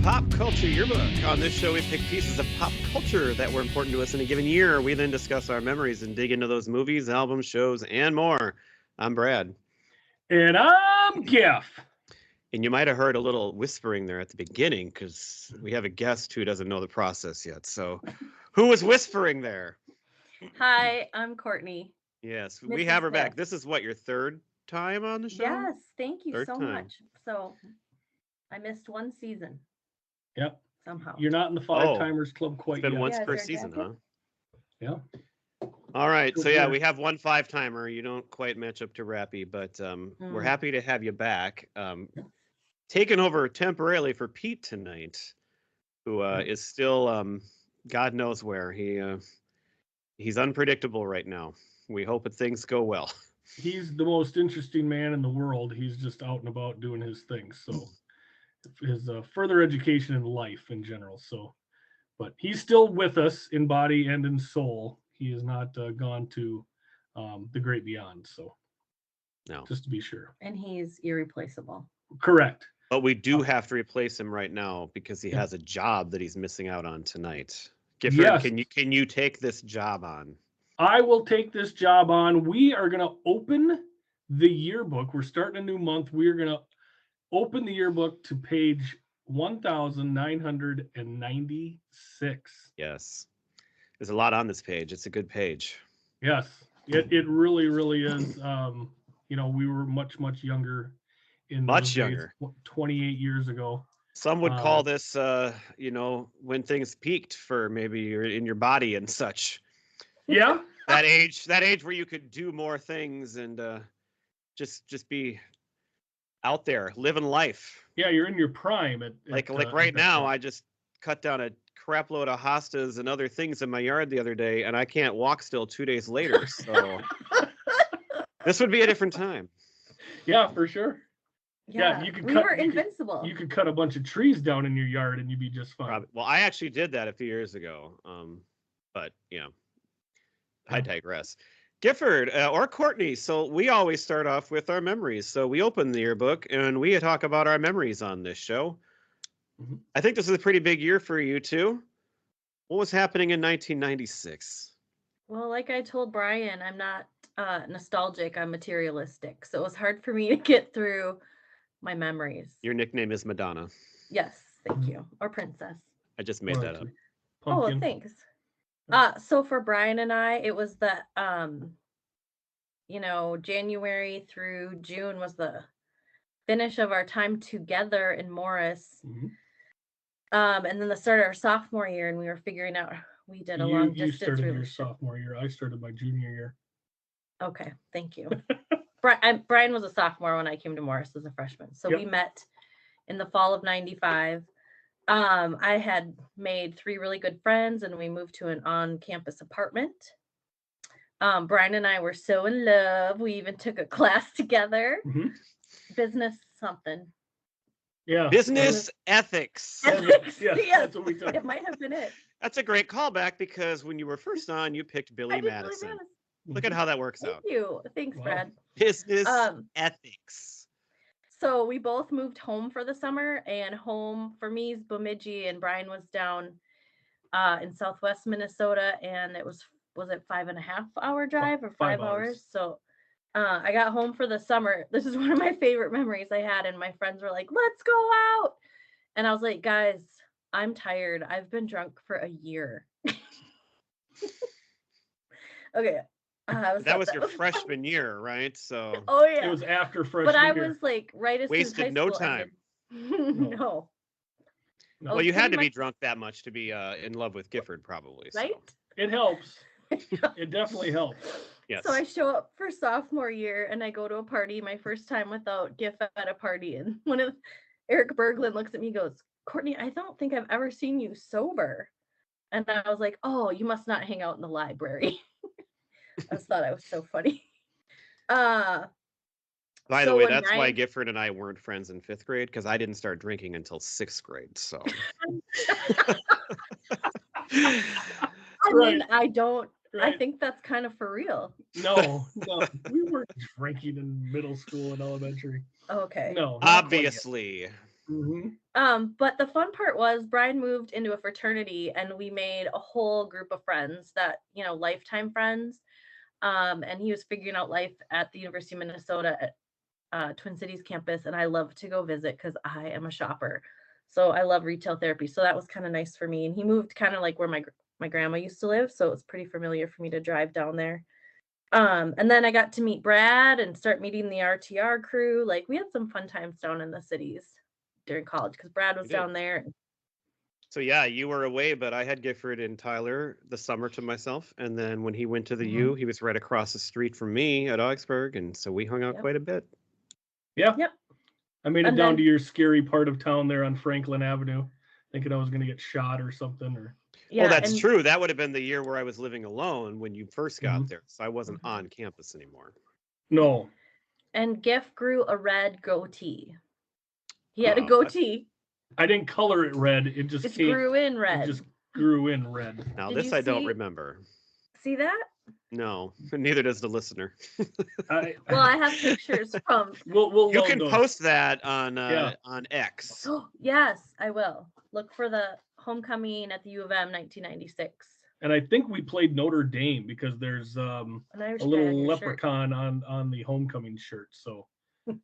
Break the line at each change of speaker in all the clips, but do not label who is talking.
Pop Culture Yearbook. On this show, we pick pieces of pop culture that were important to us in a given year. We then discuss our memories and dig into those movies, albums, shows, and more. I'm Brad.
And I'm Giff.
And you might have heard a little whispering there at the beginning because we have a guest who doesn't know the process yet. So who was whispering there?
Hi, I'm Courtney.
Yes, we
Mrs.
have her back.
Giff.
This is what, your third time on the show?
Yes, thank you
Third
so
time.
much. So I missed one season
Yep.
somehow.
You're not in the Five Timers Club
It's
quite
been
yet.
once
Yeah,
per
is there a
season,
jacket?
huh?
Yeah.
All right.
Good
So, yeah,
work.
we have one 5-timer. You don't quite match up to Rappy, but we're happy to have you back. Taking over temporarily for Pete tonight, who is still, God knows where. He's unpredictable right now. We hope that things go well.
He's the most interesting man in the world. He's just out and about doing his thing. So his further education in life in general. So, but he's still with us in body and in soul. He has not gone to the great beyond. So
No.
just to be sure.
And he's irreplaceable.
Correct.
But we do have to replace him right now because he has a job that he's missing out on tonight. Gifford,
Yes.
can you take this job on?
I will take this job on. We are going to open the yearbook. We're starting a new month. We are going to open the yearbook to page 1996.
Yes. There's a lot on this page. It's a good page.
Yes, it really, really is. We were much younger in
Much
those
younger.
days, 28 years ago.
Some would call this, when things peaked for maybe in your body and such.
Yeah.
That age where you could do more things and just be out there living life.
Yeah, you're in your prime.
Like right now, I just cut down a crap load of hostas and other things in my yard the other day, and I can't walk still 2 days later. So this would be a different time.
Yeah, for sure.
Yeah,
you could
we
cut-
were
you could-
invincible.
You could cut a bunch of trees down in your yard and you'd be just fine.
Probably. Well, I actually did that a few years ago. But I digress. Gifford or Courtney. So we always start off with our memories. So we open the yearbook and we talk about our memories on this show.
Mhm.
I think this is a pretty big year for you too. What was happening in 1996?
Well, like I told Brian, I'm not nostalgic. I'm materialistic. So it was hard for me to get through my memories.
Your nickname is Madonna.
Yes, thank you. Or princess.
I just made that up.
Pumpkin.
Oh, thanks. So for Brian and I, it was the January through June was the finish of our time together in Morris.
Mhm.
And then the start of our sophomore year, and we were figuring out we did a long
You
distance
started your
relationship.
sophomore year. I started my junior year.
Okay, thank you. Brian was a sophomore when I came to Morris as a freshman. So
Yep.
we met in the fall of 95. I had made 3 really good friends and we moved to an on-campus apartment. Brian and I were so in love. We even took a class together.
Mhm.
Business something.
Yeah.
Business ethics.
Ethics.
Yes,
Yes,
that's what we took.
it might have been it.
That's a great callback because when you were first on, you picked Billy
I did
Madison.
really
Look at how that works
Thank
out.
you. Thanks,
Wow.
Brad.
Business ethics.
So we both moved home for the summer, and home for me is Bemidji, and Brian was down in Southwest Minnesota, and it was it 5.5-hour drive or 5 hours? So I got home for the summer. This is one of my favorite memories I had, and my friends were like, "Let's go out," and I was like, "Guys, I'm tired. I've been drunk for a year." Okay.
That was your freshman year, right? So
Oh yeah.
It was after freshman
But I
year.
was like right as soon as high
wasted no
school
time.
ended. No.
No.
I
Well,
was
you had
pretty
to be
much-
drunk that much to be in love with Gifford, probably. so.
right?
It helps. It definitely helps.
Yes.
So I show up for sophomore year and I go to a party, my first time without Giff at a party. And Eric Berglund looks at me and goes, "Courtney, I don't think I've ever seen you sober." And I was like, "Oh, you must not hang out in the library." I just thought I was so funny.
By the
so
way,
when
that's why
Ryan-
Gifford and I weren't friends in 5th grade because I didn't start drinking until 6th grade. So
I
Right.
mean, I don't. I
Right.
think that's kind of for real.
No, we weren't drinking in middle school and elementary.
Okay.
No, not quite yet.
obviously,
But the fun part was Brian moved into a fraternity and we made a whole group of friends that, lifetime friends. And he was figuring out life at the University of Minnesota at Twin Cities campus. And I love to go visit because I am a shopper. So I love retail therapy. So that was kind of nice for me. And he moved kind of like where my grandma used to live. So it was pretty familiar for me to drive down there. And then I got to meet Brad and start meeting the RTR crew. Like we had some fun times down in the cities during college because Brad was down there.
So yeah, you were away, but I had Gifford and Tyler the summer to myself. And then when he went to the U, he was right across the street from me at Augsburg. And so we hung out quite a bit.
Yeah. Yep. I made it down to your scary part of town there on Franklin Avenue, thinking I was going to get shot or something.
Yeah, that's true. That would have been the year where I was living alone when you first got there. So I wasn't on campus anymore.
No.
And Giff grew a red goatee. He had a goatee.
I didn't color it red. It just
grew in red.
It just grew in red.
Now this I don't remember.
See that?
No, neither does the listener.
I have pictures from.
You can post that on X.
Oh, yes, I will. Look for the homecoming at the U of M 1996.
And I think we played Notre Dame because there's a little leprechaun on the homecoming shirt. So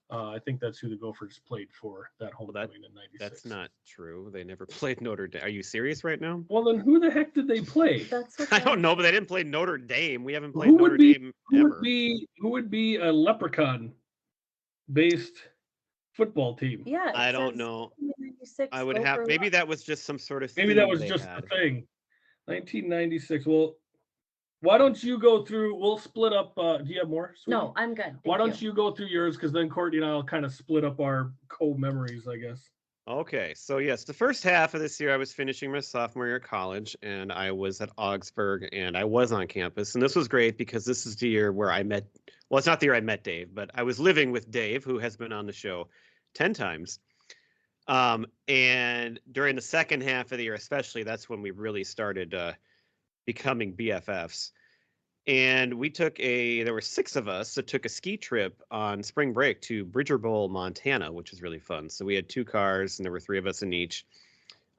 I think that's who the Gophers played for that homecoming in 96.
That's not true. They never played Notre Dame. Are you serious right now?
Well, then who the heck did they play?
I don't know, but they didn't play Notre Dame. We haven't played Notre Dame ever.
Who would be a leprechaun-based football team?
Yeah,
I don't know. I would have. Maybe that was just some sort of.
Maybe that was just the thing. 1996. Well, why don't you go through? We'll split up. Do you have more?
Sweetie? No, I'm good.
Why don't you go through yours? Because then Courtney and I will kind of split up our co-memories, I guess.
Okay, so yes, the first half of this year, I was finishing my sophomore year of college, and I was at Augsburg, and I was on campus, and this was great because this is the year where I met. Well, it's not the year I met Dave, but I was living with Dave, who has been on the show 10 times. And during the second half of the year, especially, that's when we really started becoming BFFs. And there were 6 of us that took a ski trip on spring break to Bridger Bowl, Montana, which was really fun. So we had 2 cars and there were 3 of us in each.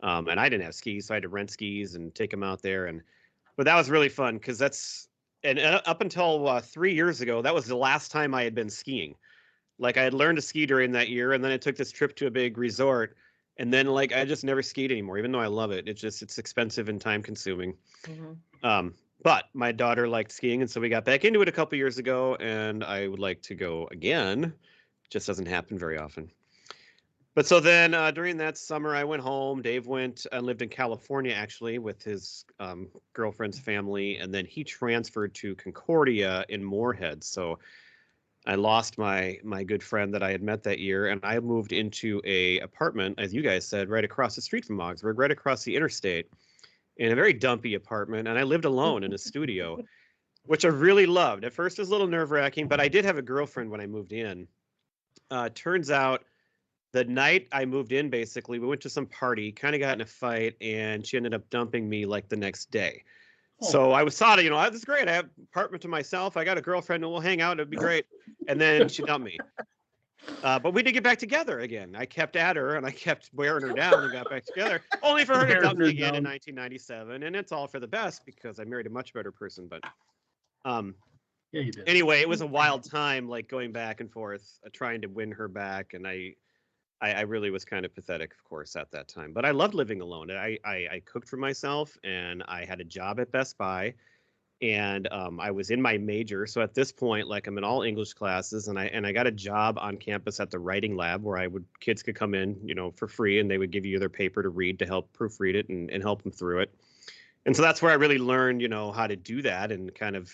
And I didn't have skis, so I had to rent skis and take them out there. But that was really fun because up until 3 years ago, that was the last time I had been skiing. Like I had learned to ski during that year, and then I took this trip to a big resort, and then I just never skied anymore, even though I love it. It's expensive and time consuming. But my daughter liked skiing, and so we got back into it a couple years ago, and I would like to go again. It just doesn't happen very often. But so then during that summer, I went home. Dave went and lived in California, actually, with his girlfriend's family, and then he transferred to Concordia in Moorhead. So I lost my good friend that I had met that year, and I moved into a apartment, as you guys said, right across the street from Augsburg, right across the interstate, in a very dumpy apartment. And I lived alone in a studio, which I really loved. At first, it was a little nerve-wracking, but I did have a girlfriend when I moved in. Turns out, the night I moved in, basically, we went to some party, kind of got in a fight, and she ended up dumping me the next day. So I thought, this is great. I have an apartment to myself. I got a girlfriend and we'll hang out. It'd be great. And then she dumped me. But we did get back together again. I kept at her and I kept wearing her down and got back together. Only for her to dump me again in 1997. And it's all for the best because I married a much better person. But
yeah, you did.
Anyway, it was a wild time, going back and forth, trying to win her back. And I really was kind of pathetic, of course, at that time. But I loved living alone. I cooked for myself, and I had a job at Best Buy, and I was in my major. So at this point, I'm in all English classes, and I got a job on campus at the writing lab where kids could come in, for free, and they would give you their paper to read to help proofread it and help them through it. And so that's where I really learned, how to do that, and kind of,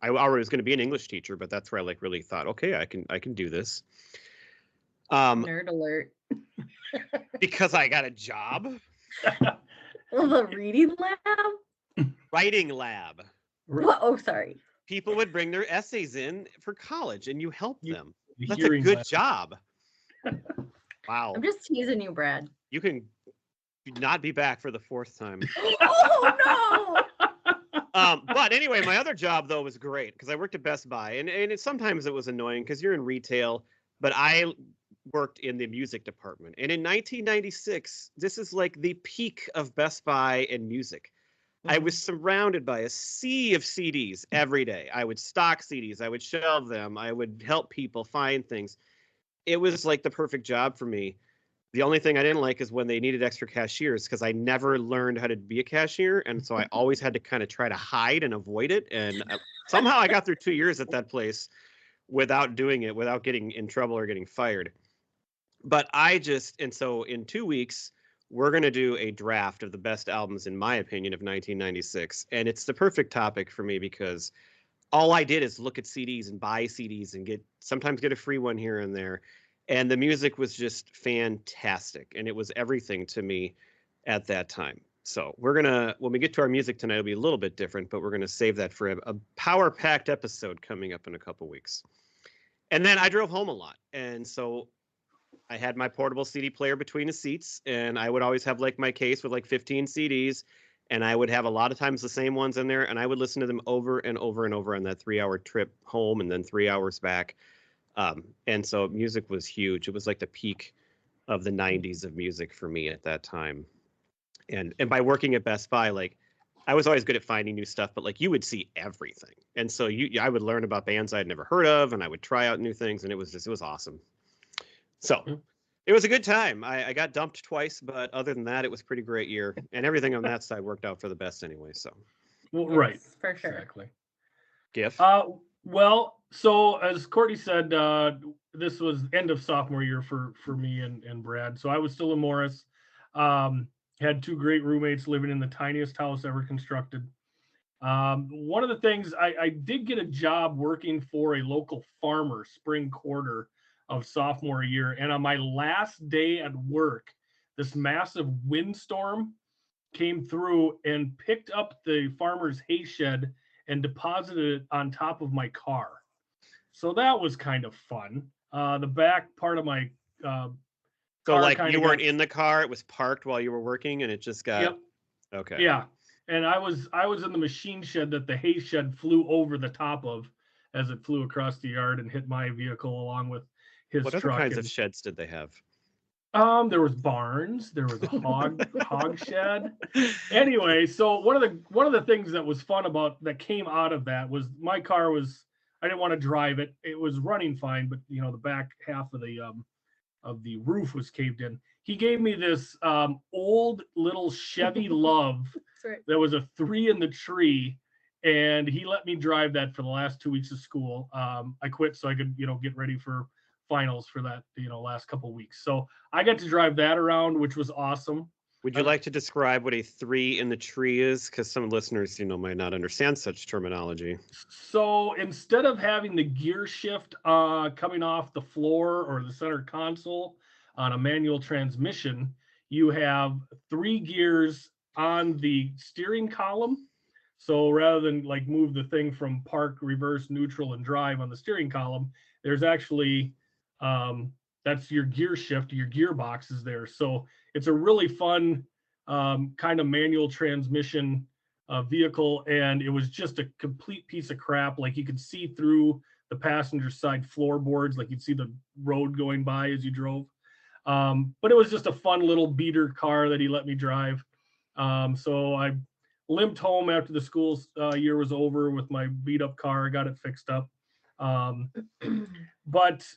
I already was going to be an English teacher, but that's where I really thought, okay, I can do this.
Nerd alert.
Because I got a job.
Well, the reading lab?
Writing lab.
What? Oh, sorry.
People would bring their essays in for college and you help them. That's a
Hearing
good
lab.
job. Wow.
I'm just teasing you, Brad.
You can not be back for the 4th time.
Oh, no!
But anyway, my other job, though, was great because I worked at Best Buy. And sometimes it was annoying because you're in retail. But I worked in the music department. And in 1996, this is like the peak of Best Buy and music. I was surrounded by a sea of CDs every day. I would stock CDs, I would shelve them, I would help people find things. It was like the perfect job for me. The only thing I didn't like is when they needed extra cashiers because I never learned how to be a cashier. And so I always had to kind of try to hide and avoid it. And somehow I got through 2 years at that place without doing it, without getting in trouble or getting fired. But and so in 2 weeks, we're going to do a draft of the best albums, in my opinion, of 1996. And it's the perfect topic for me because all I did is look at CDs and buy CDs and sometimes get a free one here and there. And the music was just fantastic. And it was everything to me at that time. So when we get to our music tonight, it'll be a little bit different, but we're going to save that for a power-packed episode coming up in a couple weeks. And then I drove home a lot. And so I had my portable CD player between the seats, and I would always have like my case with like 15 CDs, and I would have a lot of times the same ones in there, and I would listen to them over and over and over on that 3-hour trip home and then 3 hours back. And so music was huge. It was like the peak of the 90s of music for me at that time. And by working at Best Buy, like I was always good at finding new stuff, but like you would see everything. And so I would learn about bands I'd never heard of, and I would try out new things, and it was awesome. So it was a good time. I got dumped twice, but other than that, it was a pretty great year. And everything on that side worked out for the best anyway. So,
well, yes, right.
For sure.
Exactly.
Giff?
Well, so as Courtney said, this was end of sophomore year for me and Brad. So I was still in Morris. Had 2 great roommates living in the tiniest house ever constructed. One of the things, I did get a job working for a local farmer spring quarter of sophomore year. And on my last day at work, this massive windstorm came through and picked up the farmer's hay shed and deposited it on top of my car. So that was kind of fun. The back part of my
so like you weren't in the car, it was parked while you were working and it just got...
Yep.
Okay.
Yeah. And I was in the machine shed that the hay shed flew over the top of as it flew across the yard and hit my vehicle along with his truck.
What other kinds of sheds did they have?
There was barns. There was a hog shed. Anyway, so one of the things that was fun that came out of that was my car was, I didn't want to drive it. It was running fine, but the back half of the roof was caved in. He gave me this old little Chevy Love that was a 3 in the tree, and he let me drive that for the last 2 weeks of school. I quit so I could get ready for finals for that last couple of weeks. So I got to drive that around, which was awesome.
Would you like to describe what a 3 in the tree is? Because some listeners might not understand such terminology.
So instead of having the gear shift coming off the floor or the center console on a manual transmission, you have 3 gears on the steering column. So rather than like move the thing from park, reverse, neutral, and drive on the steering column, there's actually that's your gear shift, your gearbox is there. So it's a really fun kind of manual transmission vehicle, and it was just a complete piece of crap. Like you could see through the passenger side floorboards, like you'd see the road going by as you drove. But it was just a fun little beater car that he let me drive. So I limped home after the school year was over with my beat up car, got it fixed up. But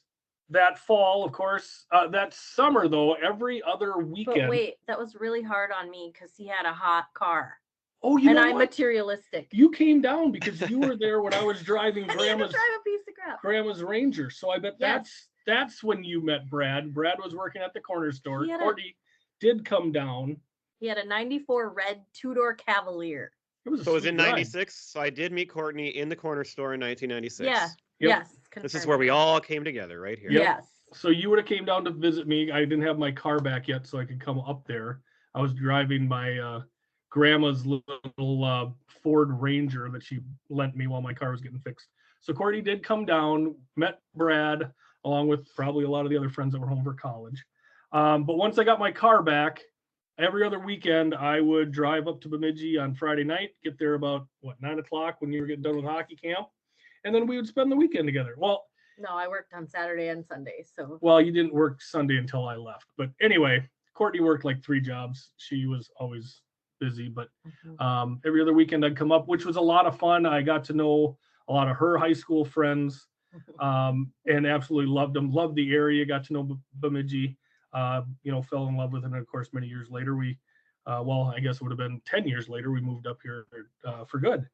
that fall, of course, that summer though, every other weekend.
But wait, that was really hard on me because he had a hot car.
Oh, you know
I'm
what?
Materialistic.
You came down because you were there when I was driving
I had to drive a piece of crap.
Grandma's Ranger. So I bet that's when you met Brad. Brad was working at the corner store. Courtney did come down.
He had a 94 red 2-door Cavalier.
It was in 96. So I did meet Courtney in the corner store in 1996.
Yeah.
Yep.
Yes.
This is where we all came together right here.
Yep.
Yes.
So you would have came down to visit me. I didn't have my car back yet, so I could come up there. I was driving my grandma's little Ford Ranger that she lent me while my car was getting fixed. So Courtney did come down, met Brad, along with probably a lot of the other friends that were home for college. But once I got my car back, every other weekend, I would drive up to Bemidji on Friday night, get there about 9 o'clock when you were getting done with hockey camp. And then we would spend the weekend together. Well,
No, I worked on Saturday and Sunday. So
Well, you didn't work Sunday until I left. But anyway, Courtney worked like 3 jobs. She was always busy, but every other weekend I'd come up, which was a lot of fun. I got to know a lot of her high school friends, and absolutely loved them. Loved the area. Got to know Bemidji. Fell in love with it. And of course, many years later, I guess it would have been 10 years later, we moved up here for good.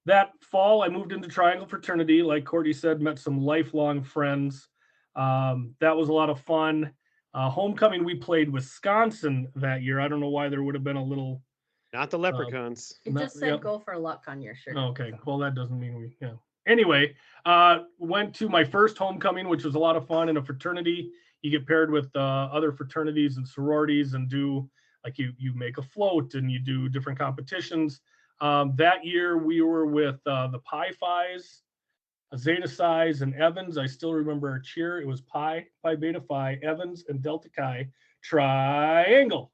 That fall, I moved into Triangle Fraternity. Like Courtney said, met some lifelong friends. That was a lot of fun. Homecoming, we played Wisconsin that year. I don't know why there would have been a little.
Not the Leprechauns.
It just said "Go for luck" on your shirt.
Okay, well that doesn't mean we. Anyway, went to my first homecoming, which was a lot of fun in a fraternity. You get paired with other fraternities and sororities, and do like you make a float and you do different competitions. That year we were with the Pi Phis, Zeta Psi's, and Evans. I still remember our cheer. It was Pi Beta Phi, Evans, and Delta Chi Triangle.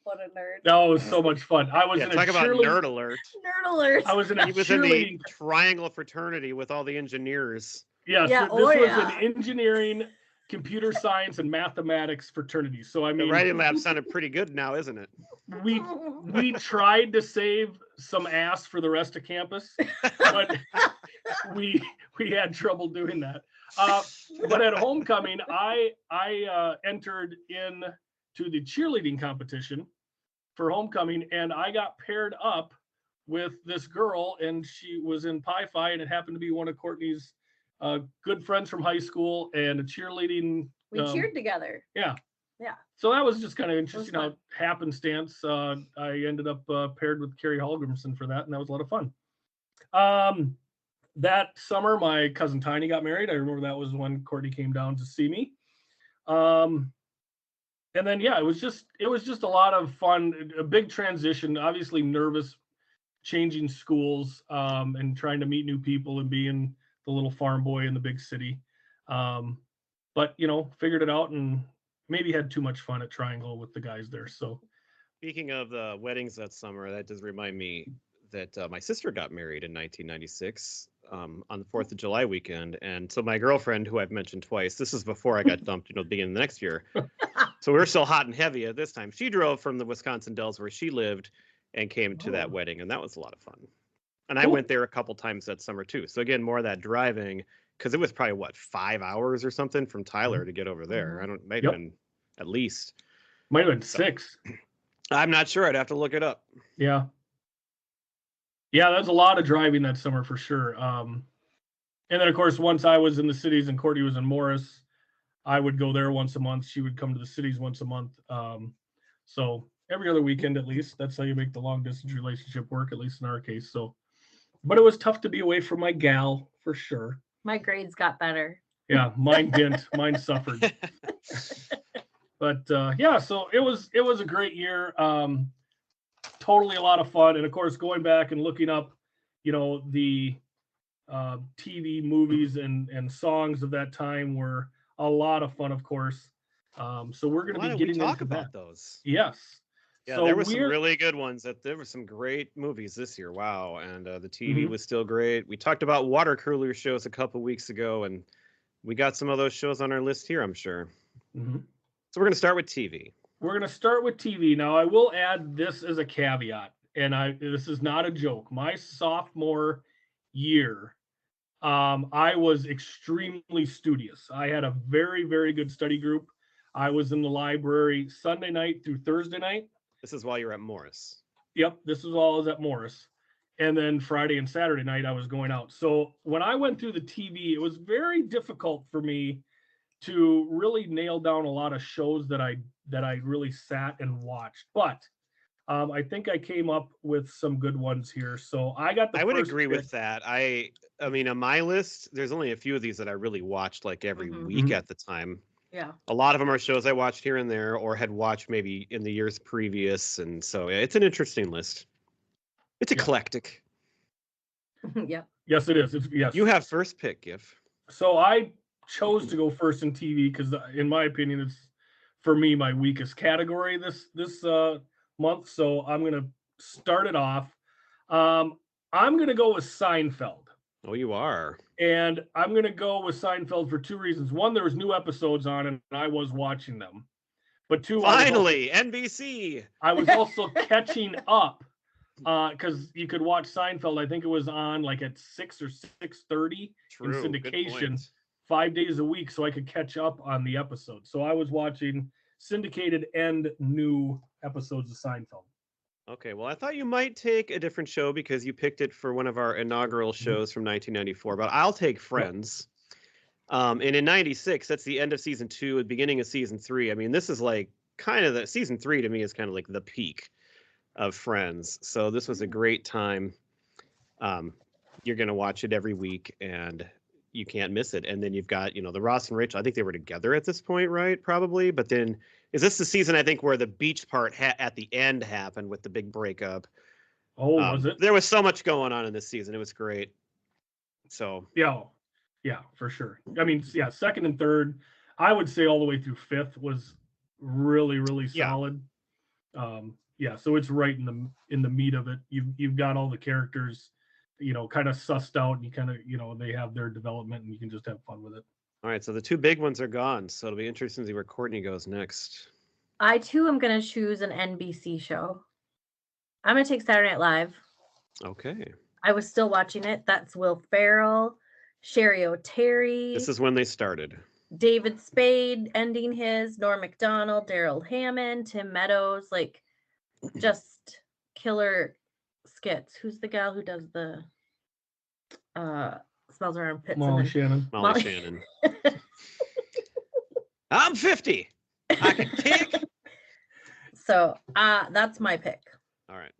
What a nerd.
That was so much fun. I was in a
talk about nerd alert.
Nerd alert.
I was in a
He was in the Triangle Fraternity with all the engineers.
Yeah, so this was an engineering, computer science, and mathematics fraternity. So I mean,
the writing lab sounded pretty good now, isn't it?
We tried to save some ass for the rest of campus, but we had trouble doing that. But at homecoming, I entered in to the cheerleading competition for homecoming, and I got paired up with this girl, and she was in Pi Phi, and it happened to be one of Courtney's good friends from high school, and a cheerleading.
We cheered together.
Yeah.
Yeah.
So that was just kind of interesting how happenstance. I ended up paired with Carrie Holgrimson for that, and that was a lot of fun. That summer, my cousin Tiny got married. I remember that was when Courtney came down to see me. And then, it was just a lot of fun, a big transition, obviously nervous, changing schools, and trying to meet new people and being the little farm boy in the big city. But, figured it out and maybe had too much fun at Triangle with the guys there. So
speaking of the weddings that summer, that does remind me that my sister got married in 1996 on the 4th of July weekend. And so my girlfriend, who I've mentioned twice, this is before I got dumped, beginning of the next year. So we were still hot and heavy at this time. She drove from the Wisconsin Dells where she lived and came to that wedding. And that was a lot of fun. And I went there a couple times that summer too. So again, more of that driving, because it was probably 5 hours or something from Tyler to get over there. Might have been at least.
Might have been 6.
I'm not sure. I'd have to look it up.
Yeah. Yeah, there's a lot of driving that summer for sure. And then, of course, once I was in the cities and Courtney was in Morris, I would go there once a month. She would come to the cities once a month. So every other weekend, at least. That's how you make the long distance relationship work, at least in our case. So, but it was tough to be away from my gal for sure.
My grades got better.
Yeah, mine didn't. Mine suffered. But so it was a great year. Totally a lot of fun. And of course, going back and looking up, the TV movies and songs of that time were a lot of fun, of course. So we're going to be getting into
about those.
Yes.
Yeah, so there were some really good ones. There were some great movies this year. Wow. And the TV was still great. We talked about water cooler shows a couple weeks ago, and we got some of those shows on our list here, I'm sure.
Mm-hmm.
So we're going to start with TV.
We're going to start with TV. Now, I will add this as a caveat, and this is not a joke. My sophomore year, I was extremely studious. I had a very, very good study group. I was in the library Sunday night through Thursday night.
This is while you're at Morris.
Yep, this was all at Morris. And then Friday and Saturday night, I was going out. So when I went through the TV, it was very difficult for me to really nail down a lot of shows that I really sat and watched. But I think I came up with some good ones here. So I got
I would agree with that. I mean, on my list, there's only a few of these that I really watched like every week at the time.
Yeah.
A lot of them are shows I watched here and there or had watched maybe in the years previous. And so it's an interesting list. It's eclectic.
Yep.
Yes, it is. Yes.
You have first pick, Giff.
So I chose to go first in TV because, in my opinion, it's for me my weakest category this month. So I'm going to start it off. I'm going to go with Seinfeld.
Oh, you are.
And I'm going to go with Seinfeld for two reasons. One, there was new episodes on and I was watching them. But two,
Finally, NBC.
I was also catching up because you could watch Seinfeld. I think it was on like at 6 or 6:30 in
True. Good
syndication
point.
5 days a week, so I could catch up on the episodes. So I was watching syndicated and new episodes of Seinfeld.
Okay, well, I thought you might take a different show because you picked it for one of our inaugural shows from 1994, but I'll take Friends. And in 96, that's the end of season 2, the beginning of season 3. I mean, this is like kind of the season 3 to me is kind of like the peak of Friends. So this was a great time. You're going to watch it every week and you can't miss it. And then you've got, the Ross and Rachel. I think they were together at this point, right? Probably. But then is this the season, I think, where the beach part at the end happened with the big breakup?
Oh, was it?
There was so much going on in this season. It was great. So
yeah, for sure. I mean, yeah, second and third, I would say all the way through fifth was really, really solid. Yeah, so it's right in the meat of it. You've got all the characters, kind of sussed out, and you kind of, they have their development, and you can just have fun with it.
All right, so the two big ones are gone. So it'll be interesting to see where Courtney goes next.
I too am going to choose an NBC show. I'm going to take Saturday Night Live.
Okay.
I was still watching it. That's Will Ferrell, Sherry O'Terry.
This is when they started.
David Spade ending his, Norm Macdonald, Daryl Hammond, Tim Meadows, like just killer skits. Who's the gal who does the smells her armpits?
Molly Shannon.
Molly Shannon. I'm 50. I can kick.
So that's my pick.
All right.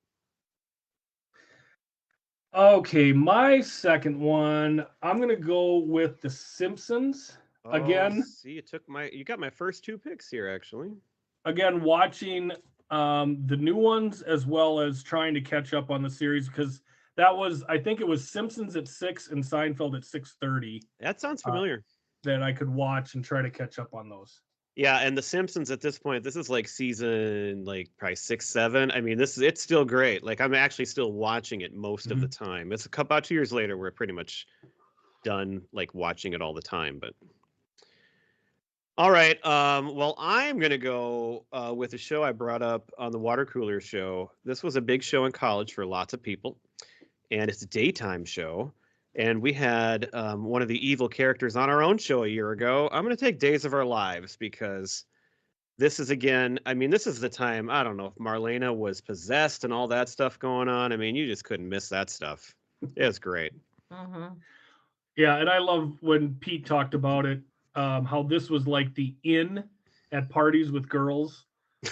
Okay, my second one, I'm gonna go with The Simpsons. Again.
See, you got my first two picks here, actually.
Again, watching the new ones as well as trying to catch up on the series, because I think it was Simpsons at 6 and Seinfeld at 6:30.
That sounds familiar.
That I could watch and try to catch up on those.
Yeah, and The Simpsons at this point, this is like season probably 6, 7. I mean, it's still great. Like I'm actually still watching it most of the time. It's about 2 years later we're pretty much done like watching it all the time, but all right. Well, I'm going to go with a show I brought up on the Water Cooler show. This was a big show in college for lots of people, and it's a daytime show. And we had one of the evil characters on our own show a year ago. I'm going to take Days of Our Lives because this is, again, I mean, this is the time, I don't know if Marlena was possessed and all that stuff going on. I mean, you just couldn't miss that stuff. It was great.
Mm-hmm.
Yeah, and I love when Pete talked about it, how this was like the in at parties with girls.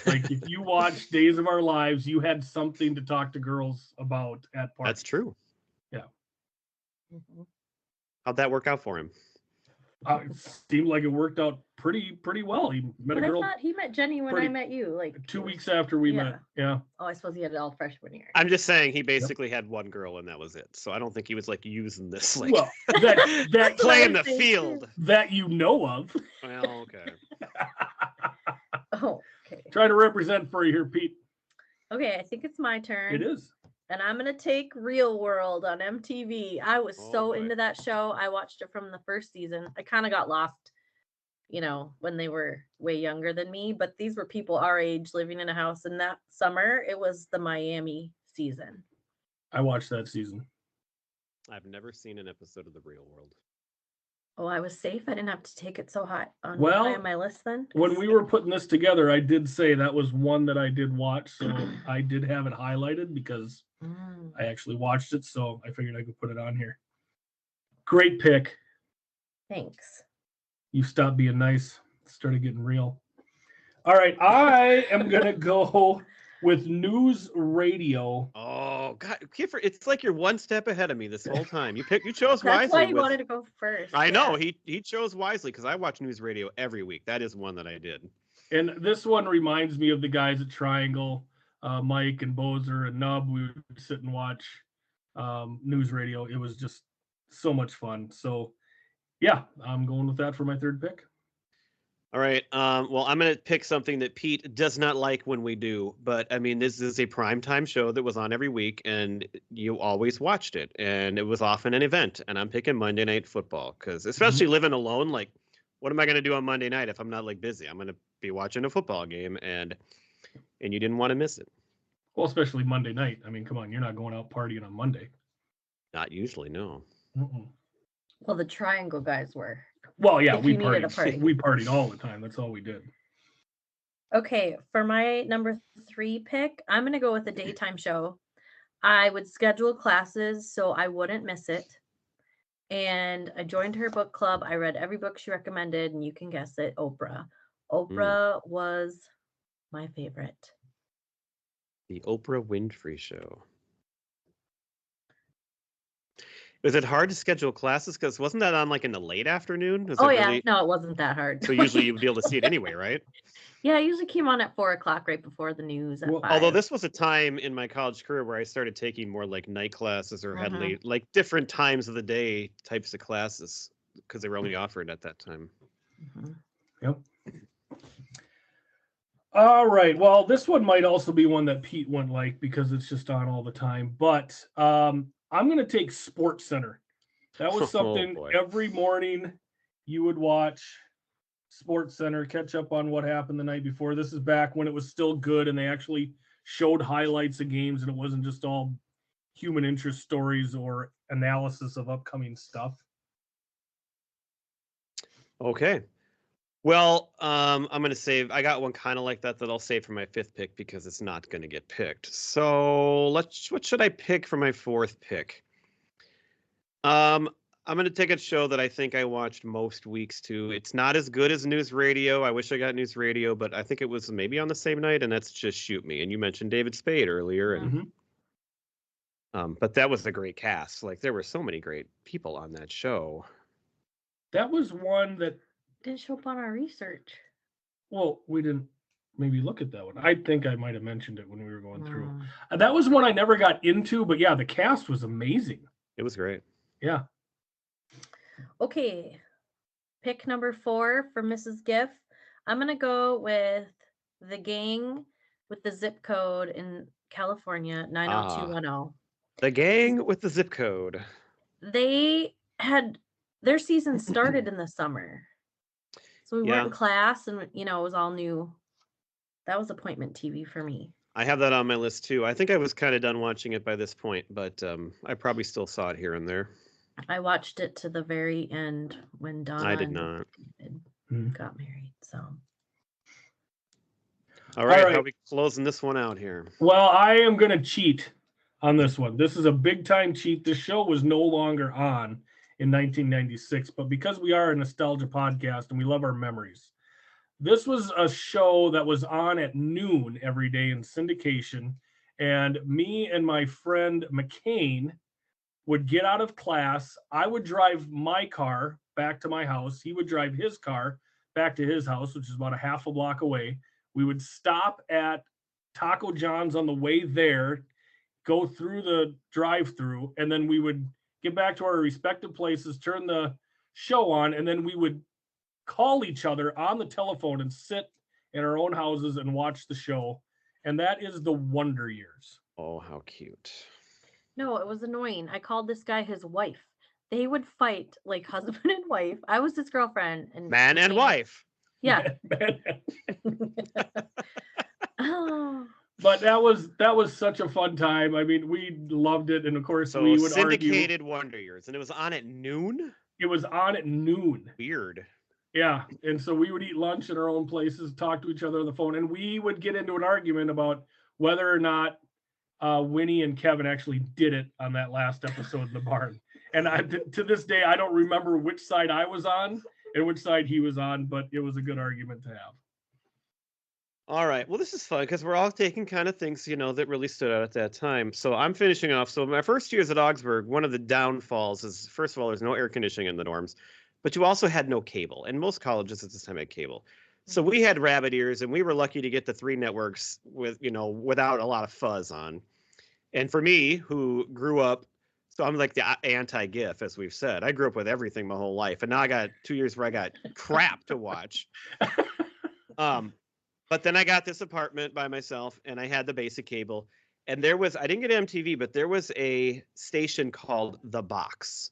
Like if you watched Days of Our Lives, you had something to talk to girls about at parties.
That's true.
Yeah.
Mm-hmm.
How'd that work out for him?
It seemed like it worked out pretty well. He met a girl.
I thought he met Jenny when I met you, like
2 weeks after we met. Yeah.
Oh, I suppose he had it all freshman year.
I'm just saying he basically had one girl and that was it. So I don't think he was like using this like
well that
playing the field
that you know of.
Well, okay.
Oh, okay.
Trying to represent for you here, Pete.
Okay, I think it's my turn.
It is.
And I'm going to take Real World on MTV. I was so into that show. I watched it from the first season. I kind of got lost, when they were way younger than me. But these were people our age living in a house. And that summer, it was the Miami season.
I watched that season.
I've never seen an episode of The Real World.
Oh, I was safe. I didn't have to take it so high on my list then.
When we were putting this together, I did say that was one that I did watch. So I did have it highlighted because I actually watched it. So I figured I could put it on here. Great pick.
Thanks.
You stopped being nice. Started getting real. All right. I am going to go with News Radio.
Oh God, Kiefer, it's like you're one step ahead of me this whole time. You chose wisely.
That's why you wanted to go first.
I know he chose wisely because I watch News Radio every week. That is one that I did.
And this one reminds me of the guys at Triangle, Mike and Bozer and Nub. We would sit and watch News Radio. It was just so much fun. So yeah, I'm going with that for my third pick.
All right. Well, I'm going to pick something that Pete does not like when we do, but I mean, this is a primetime show that was on every week, and you always watched it, and it was often an event. And I'm picking Monday Night Football because, especially living alone, like, what am I going to do on Monday night if I'm not like busy? I'm going to be watching a football game, and you didn't want to miss it.
Well, especially Monday night. I mean, come on, you're not going out partying on Monday.
Not usually, no.
Well, the Triangle guys were.
Well, yeah,
If
we
you needed a
partied.
party.
We partied all the time. That's all we did.
Okay, for my number 3 pick, I'm going to go with a daytime show. I would schedule classes so I wouldn't miss it. And I joined her book club. I read every book she recommended, and you can guess it, Oprah. Oprah was my favorite.
The Oprah Winfrey Show. Was it hard to schedule classes? Because wasn't that on like in the late afternoon? Was
Oh,
it
yeah.
really...
No, it wasn't that hard.
So usually you would be able to see it anyway, right?
Yeah, I usually came on at 4 o'clock right before the news at 5.
Although this was a time in my college career where I started taking more like night classes or had late, like different times of the day types of classes because they were only offered at that time.
Yep. All right. Well, this one might also be one that Pete wouldn't like because it's just on all the time. But I'm going to take Sports Center. That was something every morning you would watch Sports Center, catch up on what happened the night before. This is back when it was still good and they actually showed highlights of games and it wasn't just all human interest stories or analysis of upcoming stuff.
Okay. Well, I'm going to save. I got one kind of like that I'll save for my 5th pick because it's not going to get picked. So what should I pick for my 4th pick? I'm going to take a show that I think I watched most weeks too. It's not as good as News Radio. I wish I got News Radio, but I think it was maybe on the same night, and that's Just Shoot Me. And you mentioned David Spade earlier, and but that was a great cast. Like there were so many great people on that show.
That was one that
didn't show up on our research.
Well, we didn't maybe look at that one. I think I might have mentioned it when we were going through. That was one I never got into, but yeah, the cast was amazing.
It was great.
Yeah.
Okay. Pick number 4 for Mrs. Giff. I'm going to go with The Gang with the zip code in California, 90210.
The Gang with the zip code.
They had their season started in the summer. So we weren't in class and, it was all new. That was appointment TV for me.
I have that on my list too. I think I was kind of done watching it by this point, but I probably still saw it here and there.
I watched it to the very end when Donna
I did not.
got married. So.
All right. How are we closing this one out here?
Well, I am going to cheat on this one. This is a big time cheat. The show was no longer on in 1996, but because we are a nostalgia podcast and we love our memories, this was a show that was on at noon every day in syndication. And me and my friend McCain would get out of class. I would drive my car back to my house. He would drive his car back to his house, which is about a half a block away. We would stop at Taco John's on the way there, go through the drive-through, and then we would get back to our respective places, turn the show on, and then we would call each other on the telephone and sit in our own houses and watch the show. And that is the Wonder Years.
Oh, how cute.
No, it was annoying. I called this guy his wife. They would fight like husband and wife. I was his girlfriend. And
man and wife.
Yeah.
But that was such a fun time. I mean, we loved it, and of course we would
syndicated Wonder Years, and it was on at noon.
It was on at noon.
Weird.
Yeah, and so we would eat lunch in our own places, talk to each other on the phone, and we would get into an argument about whether or not Winnie and Kevin actually did it on that last episode in the barn. And to this day, I don't remember which side I was on and which side he was on, but it was a good argument to have.
All right. Well, this is fun because we're all taking kind of things, that really stood out at that time. So I'm finishing off. So my first years at Augsburg, one of the downfalls is, first of all, there's no air conditioning in the dorms, but you also had no cable. And most colleges at this time had cable. So we had rabbit ears, and we were lucky to get the 3 networks with, without a lot of fuzz on. And for me, who grew up So I'm like the anti-Giff, as we've said. I grew up with everything my whole life, and now I got 2 years where I got crap to watch. But then I got this apartment by myself, and I had the basic cable. And I didn't get MTV, but there was a station called The Box,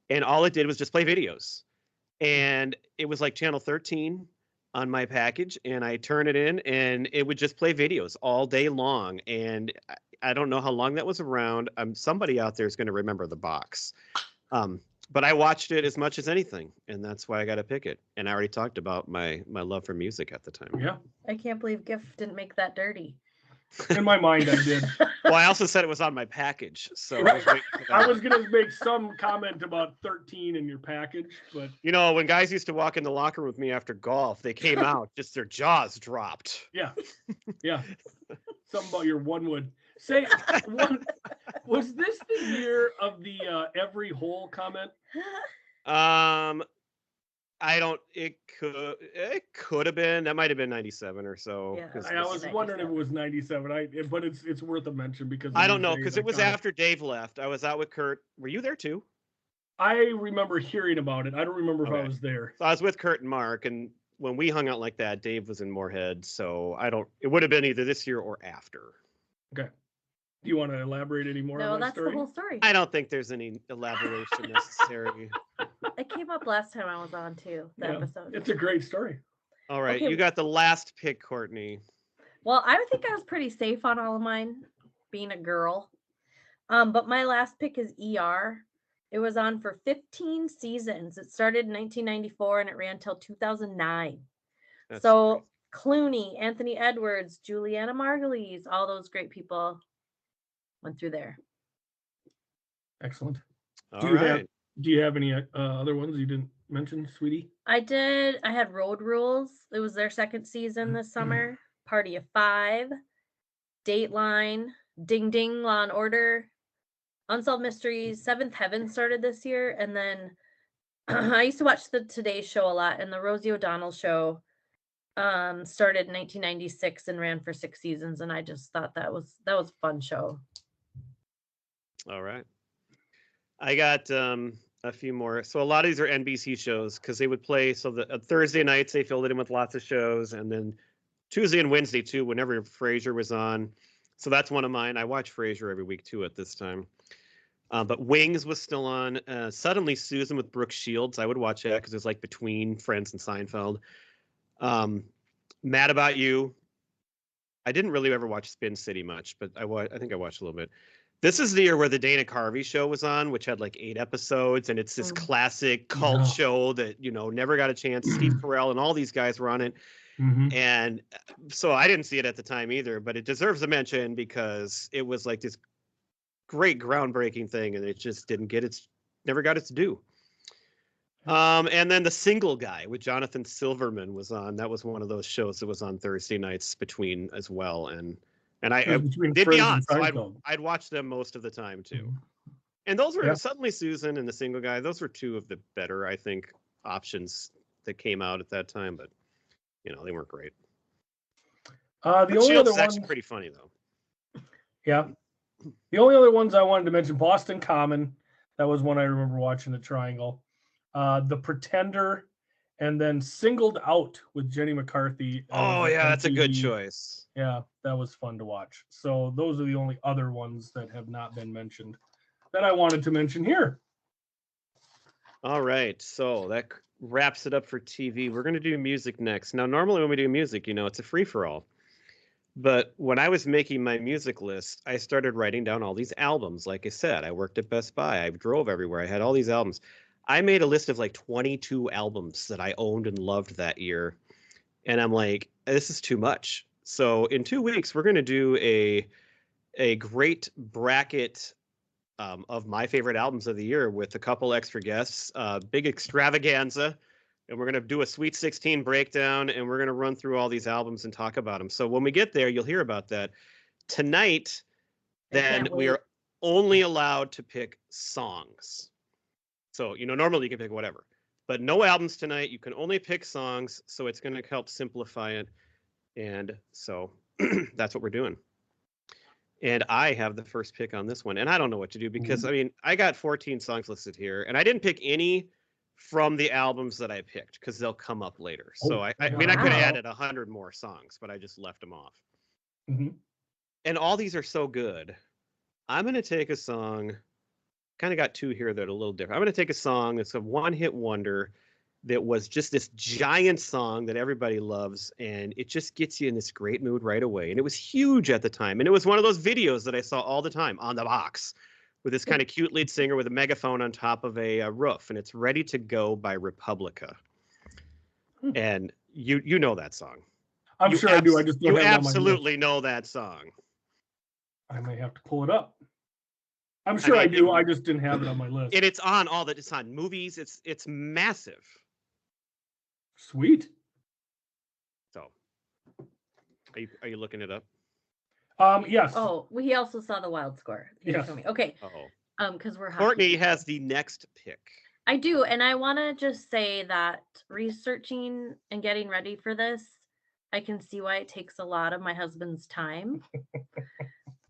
and all it did was just play videos. And it was like channel 13 on my package, and I turn it in, and it would just play videos all day long. And I don't know how long that was around. Somebody out there is going to remember The Box. But I watched it as much as anything, and that's why I got to pick it. And I already talked about my love for music at the time.
Yeah.
I can't believe Giff didn't make that dirty.
In my mind, I did.
Well, I also said it was on my package, so
I was going to make some comment about 13 in your package, but
when guys used to walk in the locker room with me after golf, they came out, just their jaws dropped.
yeah. Something about your one wood. Say, was this the year of the every hole comment?
It could have been. That might have been 97 or so.
Yeah,
I was wondering if it was 97. But it's worth a mention because
I don't know, because it was after Dave left. I was out with Kurt. Were you there too?
I remember hearing about it. I don't remember if I was there.
So I was with Kurt and Mark, and when we hung out like that, Dave was in Moorhead. So it would have been either this year or after.
Okay. Do you want to elaborate any more on that story?
No, that's the whole story.
I don't think there's any elaboration necessary.
It came up last time I was on too, episode.
It's a great story.
All right.
Okay.
You got the last pick, Courtney.
Well, I would think I was pretty safe on all of mine, being a girl. But my last pick is ER. It was on for 15 seasons. It started in 1994 and it ran till 2009.
That's
so Clooney, Anthony Edwards, Juliana Margulies, all those great people went through there.
Excellent.
All right.
Do you have any other ones you didn't mention, sweetie?
I did. I had Road Rules. It was their second season this summer. Party of Five, Dateline, Ding Ding, Law and Order, Unsolved Mysteries, Seventh Heaven started this year. And then I used to watch the Today Show a lot, and the Rosie O'Donnell Show started in 1996 and ran for 6 seasons. And I just thought that was a fun show.
All right. I got a few more. So a lot of these are NBC shows because they would play. So the Thursday nights, they filled it in with lots of shows. And then Tuesday and Wednesday, too, whenever Frasier was on. So that's one of mine. I watch Frasier every week, too, at this time. But Wings was still on. Suddenly Susan with Brooke Shields. I would watch that because it's like between Friends and Seinfeld. Mad About You. I didn't really ever watch Spin City much, but I think I watched a little bit. This is the year where the Dana Carvey show was on, which had like 8 episodes, and it's this classic cult show that, never got a chance. Steve Carell and all these guys were on it.
Mm-hmm.
And so I didn't see it at the time either, but it deserves a mention because it was like this great groundbreaking thing, and it just never got its due. And then The Single Guy with Jonathan Silverman was on. That was one of those shows that was on Thursday nights between as well. And I did be on, so I'd watch them most of the time too. Mm-hmm. And those were Suddenly Susan and The Single Guy. Those were 2 of the better, I think, options that came out at that time. But they weren't great.
The only other one's
pretty funny though.
Yeah. The only other ones I wanted to mention: Boston Common. That was one I remember watching. The Triangle, The Pretender, and then Singled Out with Jenny McCarthy.
Oh yeah, that's a good choice.
Yeah, that was fun to watch. So those are the only other ones that have not been mentioned that I wanted to mention here.
All right, so that wraps it up for TV. We're going to do music next. Now, normally when we do music, it's a free-for-all. But when I was making my music list, I started writing down all these albums. Like I said, I worked at Best Buy. I drove everywhere. I had all these albums. I made a list of like 22 albums that I owned and loved that year. And I'm like, this is too much. So in 2 weeks, we're going to do a great bracket of my favorite albums of the year with a couple extra guests, big extravaganza. And we're going to do a Sweet 16 breakdown, and we're going to run through all these albums and talk about them. So when we get there, you'll hear about that. Tonight, then, we are only allowed to pick songs. So, normally you can pick whatever. But no albums tonight. You can only pick songs, so it's going to help simplify it. And so that's what we're doing. And I have the first pick on this one. And I don't know what to do because, I mean, I got 14 songs listed here. And I didn't pick any from the albums that I picked because they'll come up later. So, I mean, I could have added 100 more songs, but I just left them off. And all these are so good. I'm going to take a song, kind of got two here that are a little different. I'm going to take a song that's a one-hit wonder that was just this giant song that everybody loves, and it just gets you in this great mood right away. And it was huge at the time. And it was one of those videos that I saw all the time on the box with this kind of cute lead singer with a megaphone on top of a roof. And it's Ready to Go by Republica. And you know that song.
I'm sure I do. I just don't
you
have it on my
absolutely
list.
know that song.
I may have to pull it up. I'm sure I do. I just didn't have it on my list.
And it's on all that. It's on movies. It's massive.
Sweet.
So, are you looking it up?
Yes.
Oh, he also saw the wild score.
Yes.
Okay.
Oh.
Because we're
Courtney has the next pick.
I do, and I want to just say that researching and getting ready for this, I can see why it takes a lot of my husband's time.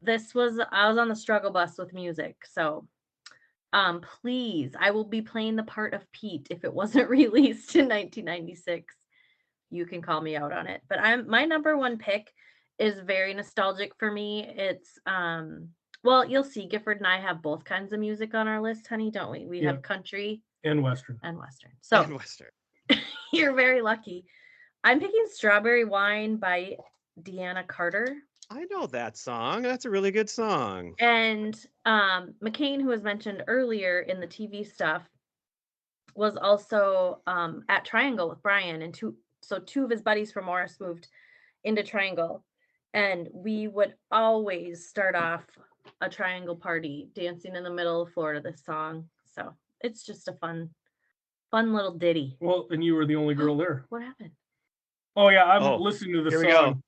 I was on the struggle bus with music, so please, I will be playing the part of Pete if it wasn't released in 1996. You can call me out on it, but my number one pick is very nostalgic for me. It's well, you'll see, Gifford and I have both kinds of music on our list, honey, don't we? We have country
and western.
So
and western.
You're very lucky. I'm picking Strawberry Wine by Deanna Carter.
I know that song. That's a really good song.
And McCain, who was mentioned earlier in the TV stuff, was also at Triangle with Brian. And two of his buddies from Morris moved into Triangle. And we would always start off a Triangle party dancing in the middle of the floor to this song. So it's just a fun little ditty.
Well, and you were the only girl there.
What happened?
Oh, yeah. I'm listening to the
here
song.
We go.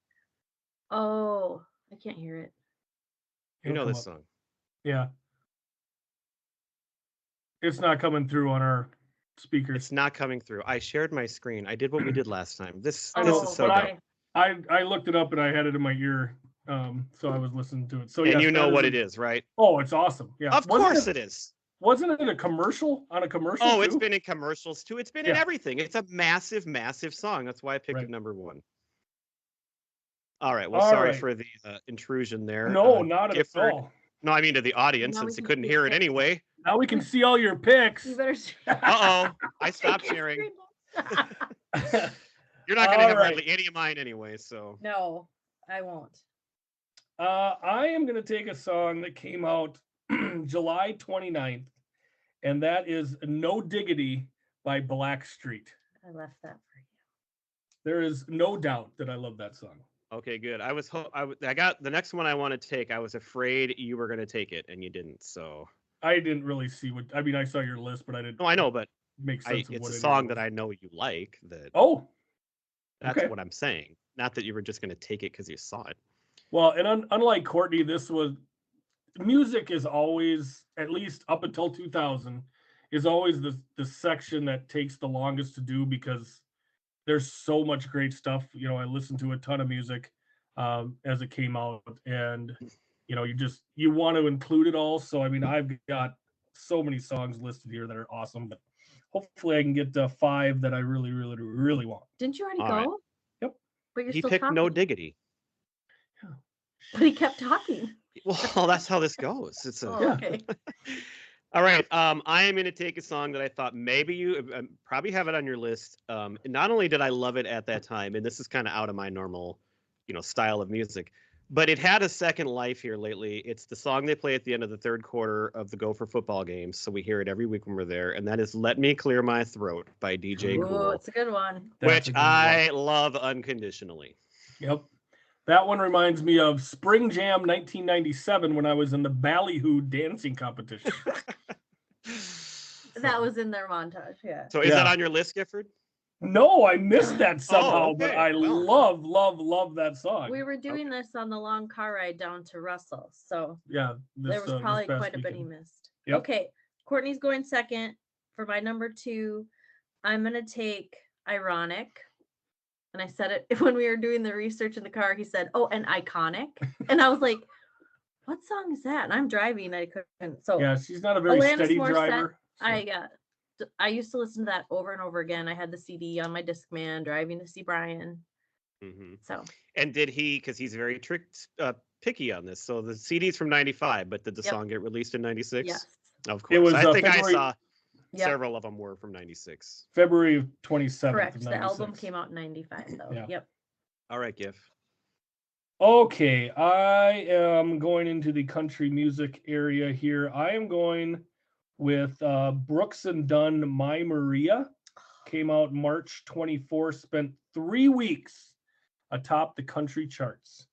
Oh, I can't hear it.
You know this song.
Yeah. It's not coming through on our speakers.
It's not coming through. I shared my screen. I did what we did last time. This is so
but
dumb.
I looked it up and I had it in my ear, so I was listening to it. So
and you know what it is, right?
Oh, it's awesome. Yeah,
of course it is.
Wasn't it a commercial on a commercial?
Oh,
too?
It's been in commercials too. It's been in everything. It's a massive, massive song. That's why I picked it number one. All right. Well, sorry for the intrusion there.
No, not at all.
No, I mean to the audience, since they couldn't hear it anyway.
Now we can see all your picks.
You better.
I stopped sharing. You're not going to have hardly any of mine anyway, so.
No, I won't.
I am going to take a song that came out July 29th, and that is No Diggity by Blackstreet.
I left that for you.
There is no doubt that I love that song.
Okay, good. I got the next one I want to take. I was afraid you were going to take it, and you didn't, so.
I didn't really see what, I mean, I saw your list, but I didn't.
No, I know, but
make sense of
it's
what
a song that I know you like. That's what I'm saying. Not that you were just going to take it because you saw it.
Well, and unlike Courtney, music is always, at least up until 2000, is always the section that takes the longest to do because there's so much great stuff. You know, I listened to a ton of music as it came out, and you know, you want to include it all. So I mean, I've got so many songs listed here that are awesome, but hopefully I can get 5 that I really, really, really want.
Didn't you already
all
go?
Right.
Yep.
But you're
he
still
picked
talking.
No Diggity.
Yeah.
But he kept talking.
Well, that's how this goes. It's
okay.
All right. I am going to take a song that I thought maybe you probably have it on your list. Not only did I love it at that time, and this is kind of out of my normal, style of music, but it had a second life here lately. It's the song they play at the end of the third quarter of the Gopher football games, so we hear it every week when we're there, and that is "Let Me Clear My Throat" by DJ Cool.
It's a good one.
Which I love unconditionally.
Yep. That one reminds me of Spring Jam 1997 when I was in the Ballyhoo dancing competition.
That was in their montage, yeah.
So is that on your list, Gifford?
No, I missed that somehow,
okay.
but I love that song.
We were doing this on the long car ride down to Russell, so
yeah,
there was probably quite a bit he missed.
Yep.
Okay, Courtney's going second. For my number 2, I'm going to take Ironic. And I said it when we were doing the research in the car. He said, "Oh, and Iconic." And I was like, what song is that? And I'm driving. I couldn't. So
Yeah, she's not a very
Alanis
steady
Morissette,
driver. So.
I used to listen to that over and over again. I had the CD on my Discman driving to see Brian.
Mm-hmm.
So.
And did he? Because he's very picky on this. So the CD's from '95, but did the song get released in '96?
Yes.
Of course.
It was.
I think
February,
I saw several of them were from '96.
February 27th.
Correct.
Of
the
96.
album came out in '95, though.
Yeah.
Yep.
All right, Giff.
Okay, I am going into the country music area here. I am going with Brooks and Dunn, My Maria. Came out March 24, spent 3 weeks atop the country charts.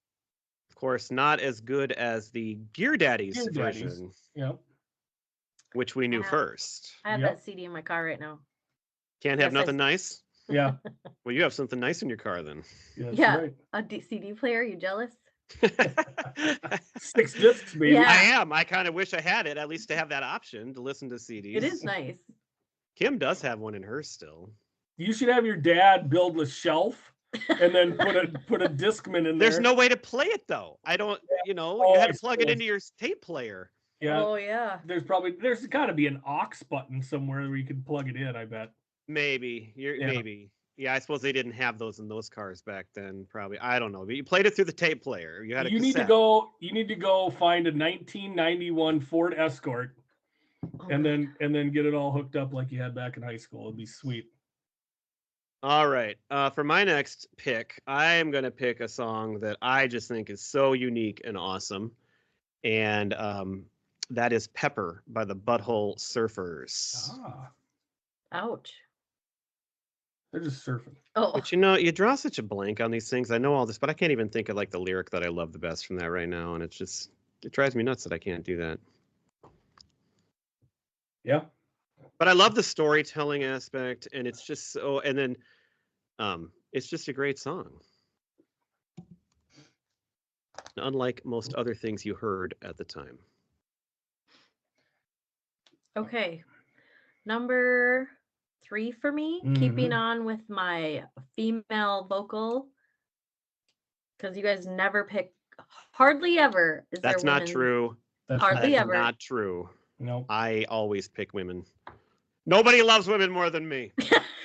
Of course, not as good as the Gear Daddies version.
Yep.
Which we knew first.
I have that CD in my car right now.
Can't have nothing nice?
Yeah.
Well, you have something nice in your car then.
Yeah.
Right.
A CD player. You jealous?
6 discs, baby.
Yeah.
I am. I kind of wish I had it, at least to have that option to listen to CDs.
It is nice.
Kim does have one in hers still.
You should have your dad build a shelf and then put a Discman in there.
There's no way to play it though. I don't, you had to plug it into your tape player.
Yeah.
Oh yeah.
There's got to be an aux button somewhere where you can plug it in, I bet.
Maybe. Maybe. Yeah, I suppose they didn't have those in those cars back then, probably. I don't know. But you played it through the tape player. You had a cassette.
You need to go find a 1991 Ford Escort and then get it all hooked up like you had back in high school. It'd be sweet.
All right. For my next pick, I am going to pick a song that I just think is so unique and awesome. And that is Pepper by the Butthole Surfers.
Ah.
Ouch.
They're just surfing.
Oh.
But you draw such a blank on these things. I know all this, but I can't even think of like the lyric that I love the best from that right now. And it drives me nuts that I can't do that.
Yeah.
But I love the storytelling aspect, and it's just so, and then it's just a great song. Unlike most other things you heard at the time.
Okay. Number 3 for me, keeping on with my female vocal, because you guys never pick, hardly ever is
That's
there
not
women.
true.
Hardly
That's
ever.
not true.
No.
I always pick women. Nobody loves women more than me.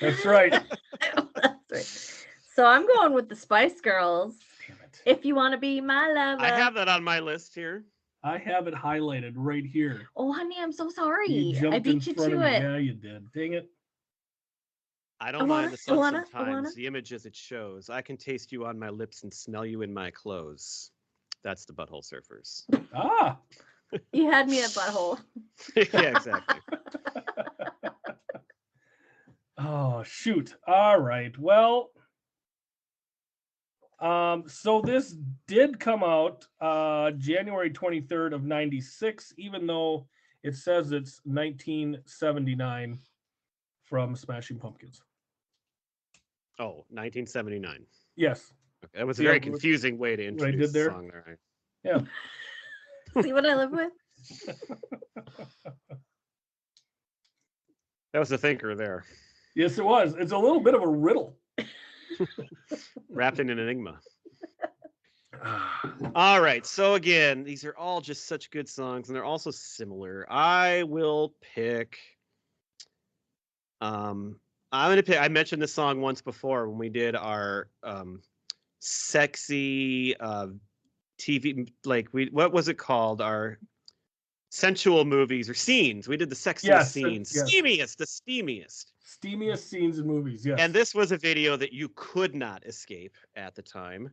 That's right.
That's right. So I'm going with the Spice Girls.
Damn it.
If you want to be my lover.
I have that on my list here.
I have it highlighted right here.
Oh, honey, I'm so sorry.
You
I beat you to
me.
it.
Yeah, you did. Dang it.
I don't mind the sun
Alana?
sometimes. The images it shows. I can taste you on my lips and smell you in my clothes. That's the Butthole Surfers.
Ah.
You had me at butthole.
Yeah, exactly.
Oh, shoot. All right. Well, so this did come out January 23rd of 96, even though it says it's 1979 from Smashing Pumpkins.
Oh, 1979.
Yes.
Okay, that was a very confusing way to introduce the song there.
Yeah.
See what I live with?
That was the thinker there.
Yes, it was. It's a little bit of a riddle.
Wrapped in an enigma. All right. So again, these are all just such good songs, and they're also similar. I will pick. I'm gonna pick. I mentioned this song once before when we did our sexy TV. What was it called? Our sensual movies or scenes. We did the sexiest scenes.
Yes.
Steamiest, the steamiest.
Steamiest scenes in movies, yes.
And this was a video that you could not escape at the time.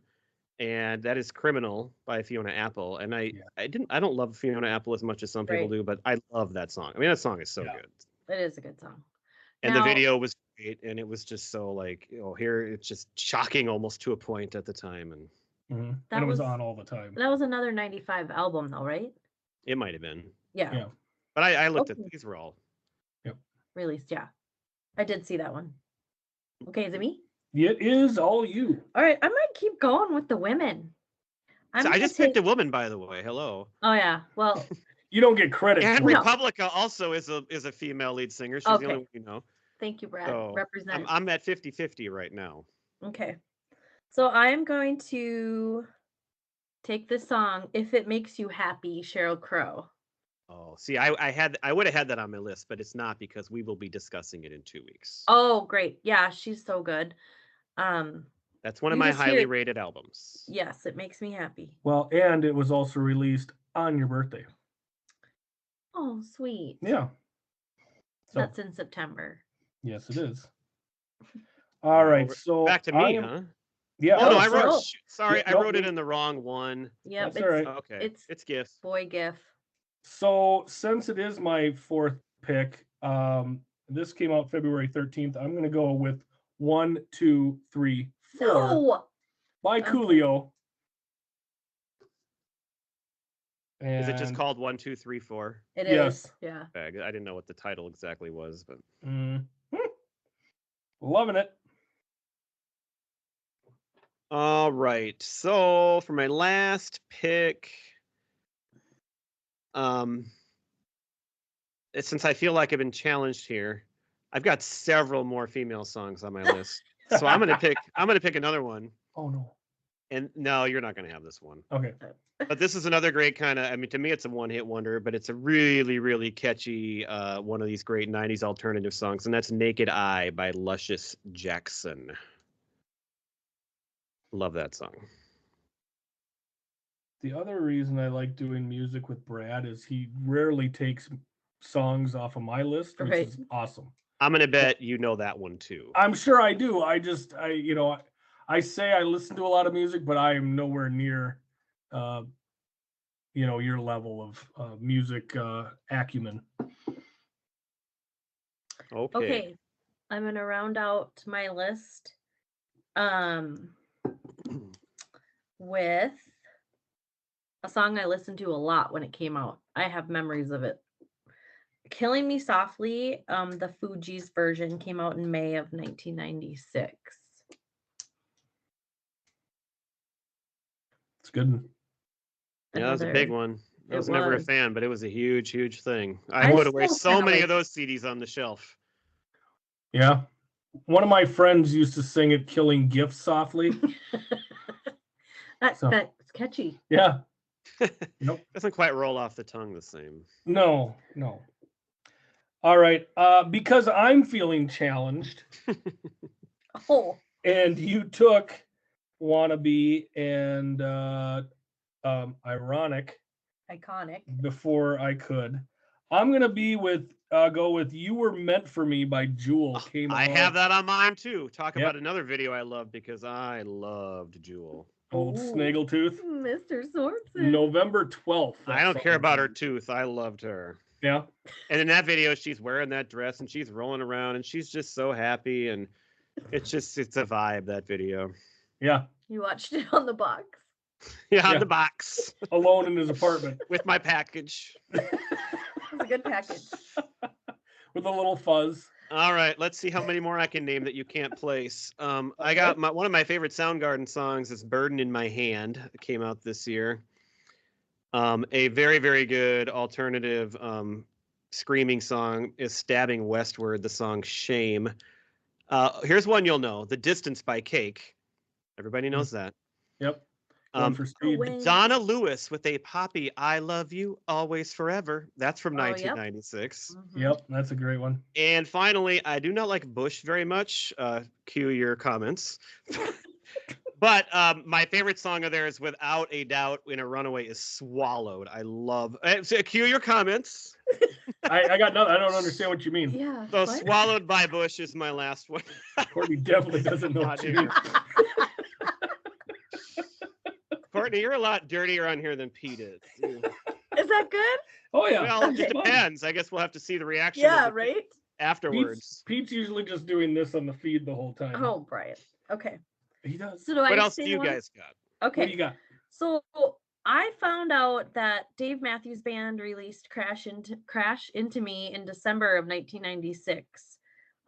And that is Criminal by Fiona Apple. And I don't love Fiona Apple as much as some people do, but I love that song. I mean, that song is so good.
It is a good song.
And the video was great, and it was just so here it's just shocking almost to a point at the time. And
and it was on all the time.
That was another 95 album though, right?
It might have been.
Yeah.
But I looked at these were all
released, yeah. I did see that one. Okay, is it me?
It is all you.
All right, I might keep going with the women.
I just picked a woman, by the way. Hello.
Oh yeah. Well,
you don't get credit.
And Republica also is a female lead singer. She's the only one you know.
Thank you, Brad.
So
Represent.
I'm at 50-50 right now.
Okay. So I am going to take this song, If It Makes You Happy, Sheryl Crow.
Oh, see, I would have had that on my list, but it's not because we will be discussing it in 2 weeks.
Oh, great. Yeah, she's so good.
That's one of
you
my
just hear
highly
it-
rated albums.
Yes, it makes me happy.
Well, and it was also released on your birthday.
Oh, sweet.
Yeah. So,
That's in September.
yes, it is. All right. So
back to me, huh?
Yeah.
Oh no, I
sorry.
wrote. Sorry,
Yeah,
I
no,
wrote it in the wrong one.
Yep,
That's all right.
Okay, it's Giff.
Boy Giff.
So since it is my fourth pick, this came out February 13th. I'm going to go with 1, 2, 3, 4
No.
by
Okay.
Coolio.
Is it just
And
called 1, 2, 3, 4?
It
Yes.
is. Yeah.
Okay, I didn't know what the title exactly was, but
loving it.
all right. So for my last pick, since I feel like I've been challenged here, I've got several more female songs on my list. So I'm gonna pick another one.
Oh no.
And no, you're not gonna have this one.
Okay.
But this is another great kind of, I mean, to me, it's a one-hit wonder, but it's a really, really catchy one of these great 90s alternative songs, and that's Naked Eye by Luscious Jackson. Love that song.
The other reason I like doing music with Brad is he rarely takes songs off of my list, which
Right.
is awesome.
I'm going to bet you know that one, too.
I'm sure I do. I say I listen to a lot of music, but I am nowhere near your level of music acumen.
Okay. I'm gonna round out my list with a song I listened to a lot when it came out. I have memories of it. Killing Me Softly, the Fugees version came out in May of 1996.
It's good.
Yeah, that was a big one. I was never a fan, but it was a huge, huge thing. I put away so many of those CDs on the shelf.
Yeah. One of my friends used to sing it, Killing Giff softly.
That's catchy.
Yeah. Nope.
Doesn't quite roll off the tongue the same.
No. All right. Because I'm feeling challenged.
Oh.
And you took Wannabe and
Iconic.
before I could. I'm gonna go with You Were Meant for Me by Jewel.
I have that on mine too. Talk about another video I love because I loved Jewel.
Old Snaggletooth.
Mr. Sorensen.
November 12th.
I don't care about her tooth. I loved her.
Yeah.
And in that video, she's wearing that dress and she's rolling around and she's just so happy. And it's a vibe, that video.
Yeah.
You watched it on the box.
Yeah, on the box.
Alone in his apartment.
With my package.
It was a good package.
With a little fuzz.
All right, let's see how many more I can name that you can't place. I got one of my favorite Soundgarden songs is Burden in My Hand. It came out this year. A very, very good alternative screaming song is Stabbing Westward, the song Shame. Here's one you'll know, The Distance by Cake. Everybody knows that.
Yep. For speed.
Donna Lewis with a poppy I Love You Always Forever. That's from 1996.
Yep, that's a great one.
And finally, I do not like Bush very much. Cue your comments. But my favorite song of theirs, without a doubt, in a runaway, is Swallowed. I love cue your comments.
I got nothing. I don't understand what you mean.
Yeah.
So Swallowed by Bush is my last one.
Courtney definitely doesn't know what you mean.
Courtney, you're a lot dirtier on here than Pete is.
Is that good?
Oh yeah.
Well, it depends. I guess we'll have to see the reaction.
Yeah, right?
Afterwards.
Pete's usually just doing this on the feed the whole time.
Oh, Brian. Okay.
He does.
So
what else do you guys got?
Okay.
What do you got?
So I found out that Dave Matthews Band released Crash Into Me in December of 1996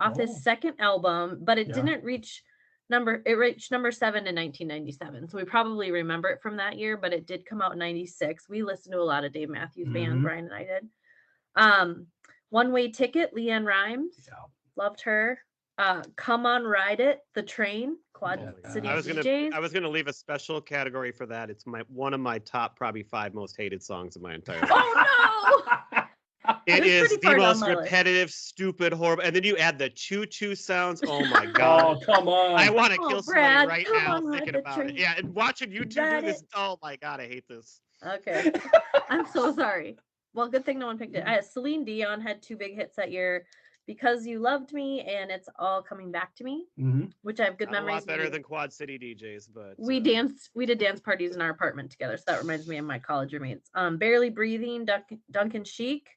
off his second album, but it didn't reach reached number 7 in 1997. So we probably remember it from that year, but it did come out in 96. We listened to a lot of Dave Matthews Band, Brian and I did. One Way Ticket, Leanne Rimes.
Yeah.
Loved her. Come on, Ride It, The Train, Quad
Yeah.
City
I
DJs.
was gonna leave a special category for that. It's one of my top probably 5 most hated songs of my entire life.
Oh no!
It
It's
is
pretty
the
far down
most
my list.
repetitive, stupid, horrible, and then you add the choo-choo sounds. Oh my
Oh,
god!
come on.
I want to
Oh,
kill
Brad,
somebody right
come
now
on, ride
thinking
the
about it.
train.
Yeah, and watching you two do
Ride
this.
it.
Oh my god, I hate this.
Okay. I'm so sorry. Well, good thing no one picked it. Celine Dion had 2 big hits that year, Because You Loved Me and It's All Coming Back to Me, which I have good
Not a
memories.
lot better than Quad City DJs, but
We did dance parties in our apartment together, so that reminds me of my college roommates. Barely Breathing, Duncan Sheik.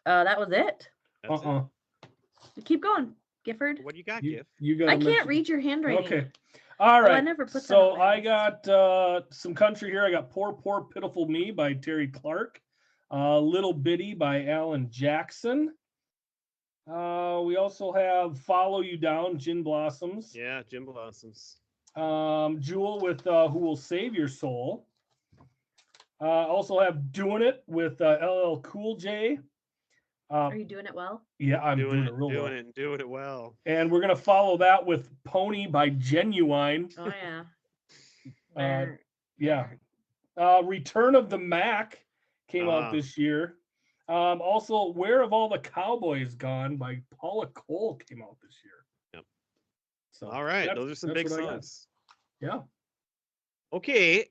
That was it.
that's it.
Keep going, Gifford.
What do you got,
You,
Giff?
you got.
I can't read your handwriting.
Okay. All right.
I never put that
so
on my
I
list.
got some country here. I got Poor, Poor, Pitiful Me by Terry Clark. Little Bitty by Alan Jackson. We also have Follow You Down, Gin Blossoms.
Yeah, Gin Blossoms.
Jewel with Who Will Save Your Soul. Also have Doing It with LL Cool J.
Are you doing it well?
Yeah, I'm doing it real well.
Doing it well.
And we're going to follow that with Pony by Genuine.
Oh, yeah.
Yeah. Return of the Mac came out this year. Also, Where Have All the Cowboys Gone by Paula Cole came out this year.
Yep.
So
all right. Those are some big songs.
Yeah.
Okay.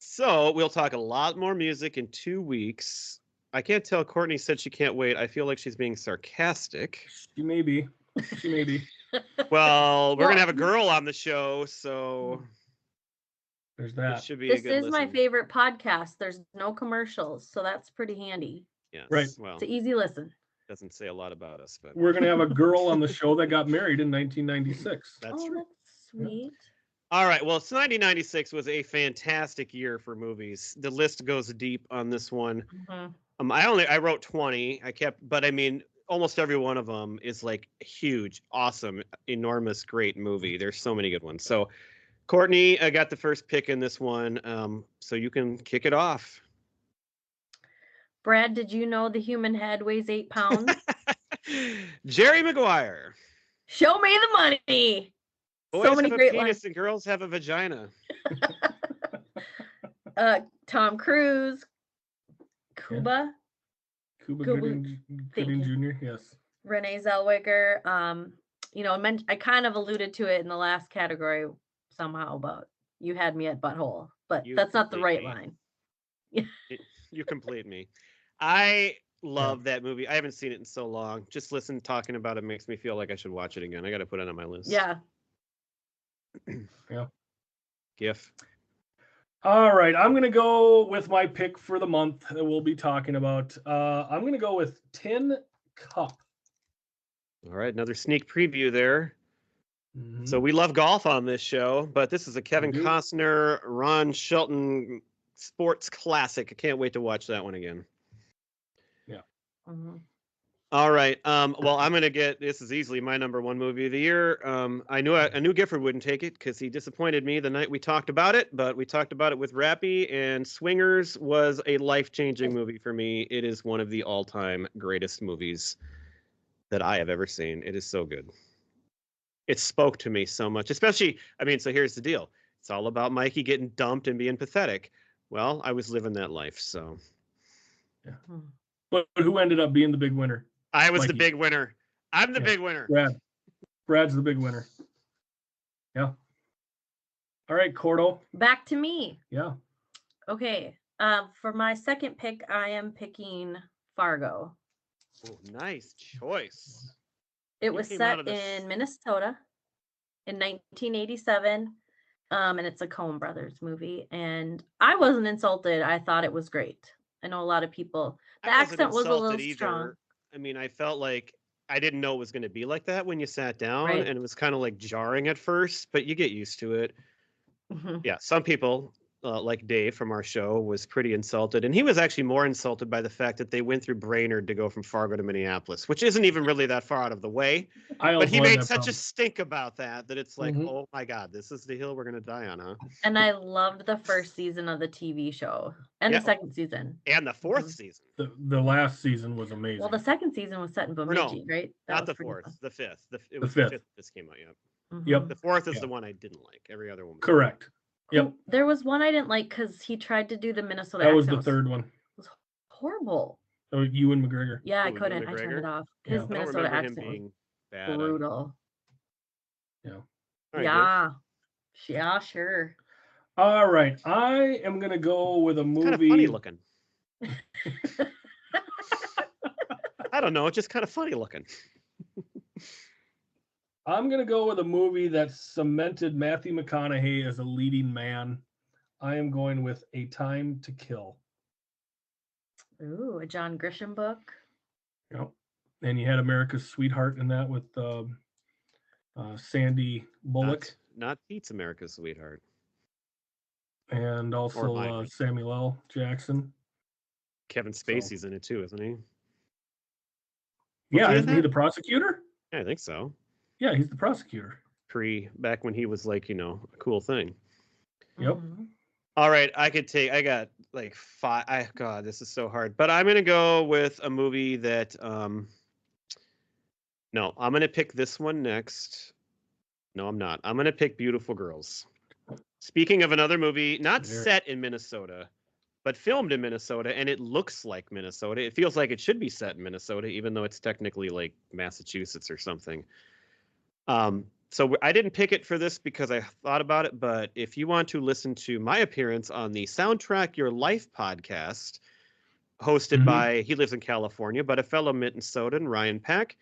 So we'll talk a lot more music in 2 weeks. I can't tell. Courtney said she can't wait. I feel like she's being sarcastic.
She may be.
Well, we're going to have a girl on the show, so
there's that.
It should be
This
a good
is my
listen.
favorite podcast. There's no commercials, so that's pretty handy.
Yes.
Right.
Well,
It's an easy listen.
doesn't say a lot about us, but
We're going to have a girl on the show that got married in 1996.
that's true.
That's sweet.
All right. Well, 1996 was a fantastic year for movies. The list goes deep on this one.
Mm-hmm.
I wrote 20. But I mean, almost every one of them is like huge, awesome, enormous, great movie. There's so many good ones. So, Courtney, I got the first pick in this one. So you can kick it off.
Brad, did you know the human head weighs 8 pounds?
Jerry Maguire.
Show me the money.
Boys
So many
have a
great
penis
lines.
and girls have a vagina.
Tom Cruise, Cuba
Gooding Jr. Yes.
Renee Zellweger. I kind of alluded to it in the last category somehow, but you had me at butthole, but that's not the right line.
You complete me. I love that movie. I haven't seen it in so long. Just talking about it makes me feel like I should watch it again. I got to put it on my list.
Yeah.
Yeah.
Giff.
All right, I'm going to go with my pick for the month that we'll be talking about. I'm going to go with Tin Cup.
All right, another sneak preview there.
Mm-hmm.
So we love golf on this show, but this is a Kevin Costner, Ron Shelton sports classic. I can't wait to watch that one again.
Yeah.
Mm-hmm.
All right. Well, I'm gonna get this is easily my number 1 movie of the year. I knew Gifford wouldn't take it because he disappointed me the night we talked about it, but we talked about it with Rappy, and Swingers was a life-changing movie for me. It is one of the all-time greatest movies that I have ever seen. It is so good. It spoke to me so much, especially. So here's the deal. It's all about Mikey getting dumped and being pathetic. Well, I was living that life, so.
Yeah. But who ended up being the big winner?
I was
Mikey.
the big winner. I'm the big winner.
Brad's the big winner. Yeah. All right, Cordo.
Back to me.
Yeah.
Okay. For my second pick, I am picking Fargo.
Oh, nice choice.
It was set in Minnesota in 1987. And it's a Coen Brothers movie. And I wasn't insulted. I thought it was great. I know a lot of people. The accent was a little strong.
I felt like I didn't know it was going to be like that when you sat down, and it was kind of like jarring at first, but you get used to it.
Mm-hmm.
Yeah, some people like Dave from our show, was pretty insulted. And he was actually more insulted by the fact that they went through Brainerd to go from Fargo to Minneapolis, which isn't even really that far out of the way. But he made such a stink about that it's like, oh my God, this is the hill we're going to die on, huh?
And I loved the first season of the TV show and the second season.
And the fourth season.
The last season was amazing.
Well, the second season was set in Bemidji, right?
Not the fourth, the fifth. It was the fifth this came out,
Yep.
The fourth is the one I didn't like. Every other one was
correct. Yep.
There was one I didn't like because he tried to do the Minnesota
accent. That was the third one. It
was horrible.
Oh, Ewan McGregor.
Yeah, I couldn't. I turned it off. His Minnesota accent was bad, brutal.
Yeah.
Right, yeah, sure.
All right. I am going to go with a movie.
Kind of funny looking. I don't know. It's just kind of funny looking.
I'm going to go with a movie that cemented Matthew McConaughey as a leading man. I am going with A Time to Kill.
Ooh, a John Grisham book.
Yep. And you had America's Sweetheart in that with Sandy Bullock.
Not Pete's America's Sweetheart.
And also Samuel L. Jackson.
Kevin Spacey's in it too, isn't he?
Yeah, isn't he the prosecutor?
Yeah, I think so.
Yeah, he's the prosecutor.
Back when he was like, a cool thing.
Yep.
All right, I got like 5. God, this is so hard. But I'm going to go with a movie that, no, I'm going to pick this one next. No, I'm not. I'm going to pick Beautiful Girls. Speaking of another movie, not set in Minnesota, but filmed in Minnesota, and it looks like Minnesota. It feels like it should be set in Minnesota, even though it's technically like Massachusetts or something. So I didn't pick it for this because I thought about it, but if you want to listen to my appearance on the Soundtrack Your Life podcast, hosted by, he lives in California, but a fellow Minnesotan, Ryan Pack,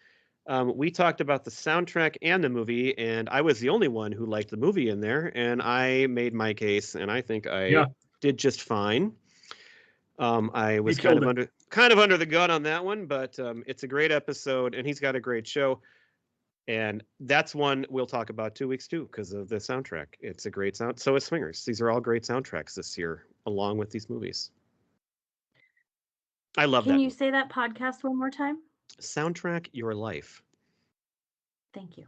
we talked about the soundtrack and the movie, and I was the only one who liked the movie in there, and I made my case, and I think I did just fine. I was kind of under the gun on that one, but it's a great episode, and he's got a great show. And that's one we'll talk about 2 weeks too, because of the soundtrack. It's a great sound. So is Swingers. These are all great soundtracks this year, along with these movies. I love that.
Can you say that podcast one more time?
Soundtrack Your Life.
Thank you.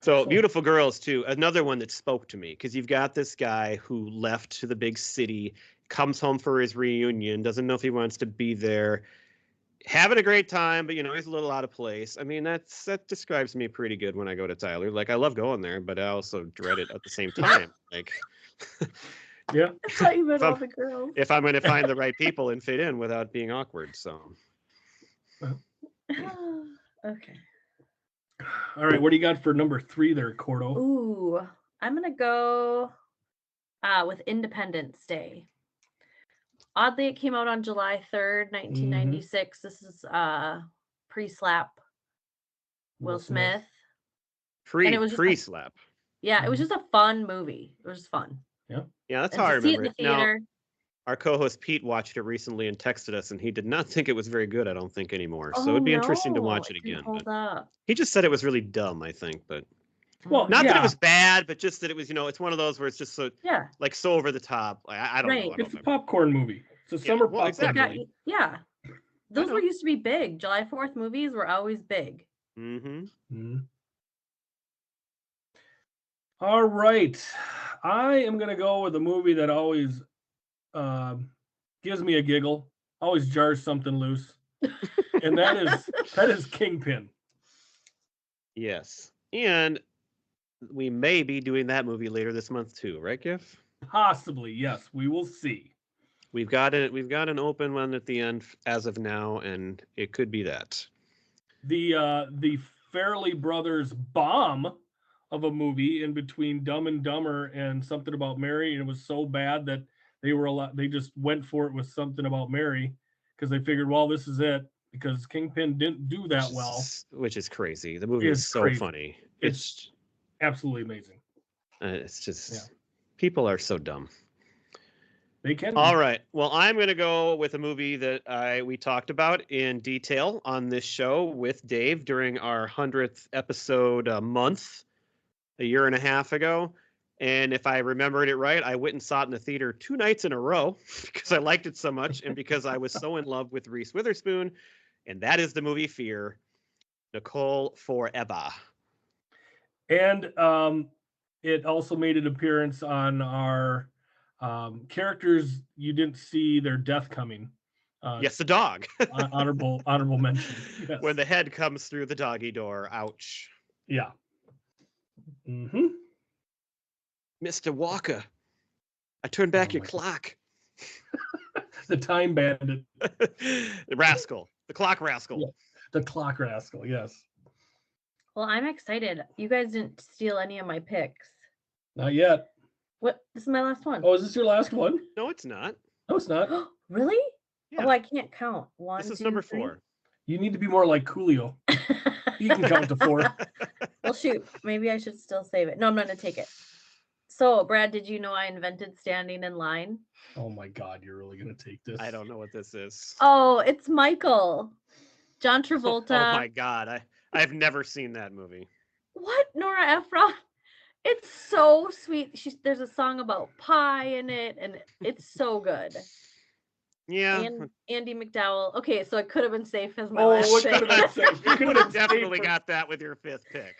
So Beautiful Girls too, another one that spoke to me, because you've got this guy who left to the big city, comes home for his reunion, doesn't know if he wants to be there, having a great time, but he's a little out of place. I mean, that describes me pretty good when I go to Tyler. Like, I love going there, but I also dread it at the same time. Like,
yeah,
I thought you meant all the girls.
If I'm going to find the right people and fit in without being awkward, so.
Okay.
All right, what do you got for number 3 there, Cordo?
Ooh, I'm gonna go with Independence Day. Oddly, it came out on July 3rd, 1996. This is pre-slap Will Smith.
Pre-slap.
Yeah, it was just a fun movie. It was just fun.
Yeah.
Yeah, that's how I remember it.
Now,
our co-host Pete watched it recently and texted us, and he did not think it was very good, I don't think, anymore. So it'd be interesting to watch it again.
Hold up.
He just said it was really dumb, I think, but
well,
not that it was bad, but just that it was, it's one of those where it's just so so over the top. Like, I don't know.
It's a popcorn movie. It's a summer popcorn movie.
Yeah. Those were used to be big. July 4th movies were always big.
All right. I am going to go with a movie that always gives me a giggle, always jars something loose. And that is Kingpin.
Yes. And we may be doing that movie later this month too, right, Giff?
Possibly, yes. We will see.
We've got an open one at the end as of now, and it could be that.
The Farrelly Brothers bomb of a movie in between Dumb and Dumber and Something About Mary, and it was so bad that they just went for it with Something About Mary because they figured, well, this is it, because Kingpin didn't do that well.
Which is crazy. The movie is so funny.
It's absolutely amazing.
It's just people are so dumb.
They can.
All right. Well, I'm going to go with a movie that we talked about in detail on this show with Dave during our 100th episode month a year and a half ago. And if I remembered it right, I went and saw it in the theater 2 nights in a row because I liked it so much and because I was so in love with Reese Witherspoon. And that is the movie Fear. Nicole Forever.
And it also made an appearance on our characters you didn't see their death coming.
Yes, the dog.
honorable mention. Yes.
When the head comes through the doggy door. Ouch.
Yeah. Mm-hmm.
Mr. Walker, I turned back your clock.
The time bandit.
The rascal. The clock rascal.
Yeah. The clock rascal, yes.
Well, I'm excited. You guys didn't steal any of my picks.
Not yet.
What? This is my last one.
Oh, is this your last one?
No, it's not.
No, it's not.
Really?
Yeah.
Oh, I can't count. One.
This is
2,
number
3.
4.
You need to be more like Coolio. You can count to 4.
Well, shoot. Maybe I should still save it. No, I'm not going to take it. So, Brad, did you know I invented standing in line?
Oh my God, you're really going to take this?
I don't know what this is.
Oh, it's Michael. John Travolta.
Oh my God. I've never seen that movie.
What? Nora Ephron? It's so sweet. There's a song about pie in it, and it's so good.
Yeah.
And Andy McDowell. Okay, so it could have been safe as my
Oh,
last
what
pick.
could have been safe? You
You
could
would
have
have definitely got that with your 5th pick.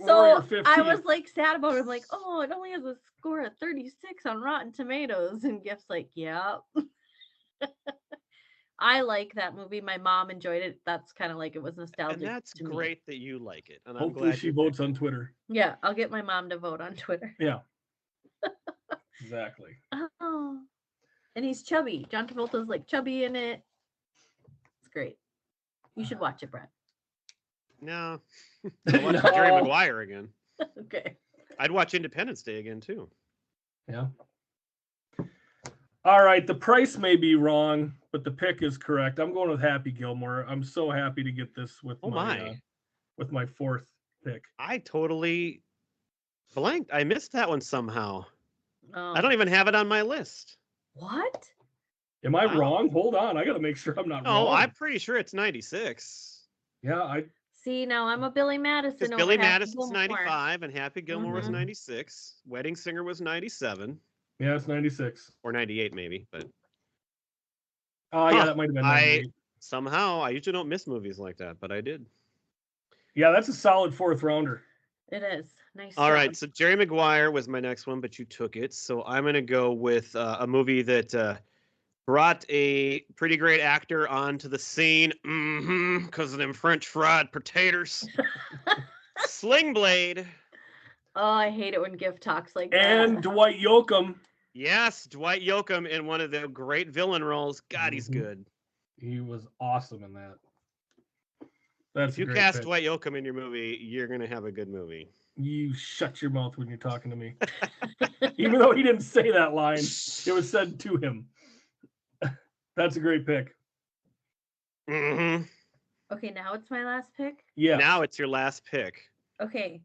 So
your
I
15th.
was like sad about it. I'm like, oh, it only has a score of 36 on Rotten Tomatoes. And Giff's like, yeah. I like that movie. My mom enjoyed it. That's kind of like it was nostalgic.
And that's
to me.
great that you like it. And I'm
Hopefully
glad
she
you
votes on Twitter.
Yeah, I'll get my mom to vote on Twitter.
Yeah. Exactly.
Oh, and he's chubby. John Travolta's like chubby in it. It's great. You should watch it, Brad.
No. I'll watch Jerry Maguire again.
Okay.
I'd watch Independence Day again too.
Yeah. All right. The price may be wrong, but the pick is correct. I'm going with Happy Gilmore. I'm so happy to get this with my 4th pick.
I totally blanked. I missed that one somehow.
Oh.
I don't even have it on my list.
What?
Am I
Wow.
wrong? Hold on. I got to make sure I'm not wrong.
Oh, I'm pretty sure it's 96.
Yeah,
See, now I'm a Billy Madison.
Because
over
Billy
Happy
Madison's
Gilmore.
95 and Happy Gilmore was
Mhm.
96. Wedding Singer was 97
Yeah, it's 96.
or 98 maybe, but
Yeah, that might have been 98.
somehow I usually don't miss movies like that, but I did.
Yeah, that's a solid 4th rounder.
It is. Nice.
All
job.
right, so Jerry Maguire was my next one, but you took it. So I'm going to go with a movie that brought a pretty great actor onto the scene because of them French fried potatoes. Sling Blade.
Oh, I hate it when Giff talks like that.
And Dwight Yoakam.
Yes, Dwight Yoakam in one of the great villain roles. God, he's good.
He was awesome in that. That's
If you
a great
cast
pick.
Dwight Yoakam in your movie, you're going to have a good movie.
You shut your mouth when you're talking to me. Even though he didn't say that line, it was said to him. That's a great pick.
Mm-hmm.
Okay, now it's my last pick.
Yeah.
Now it's your last pick.
Okay,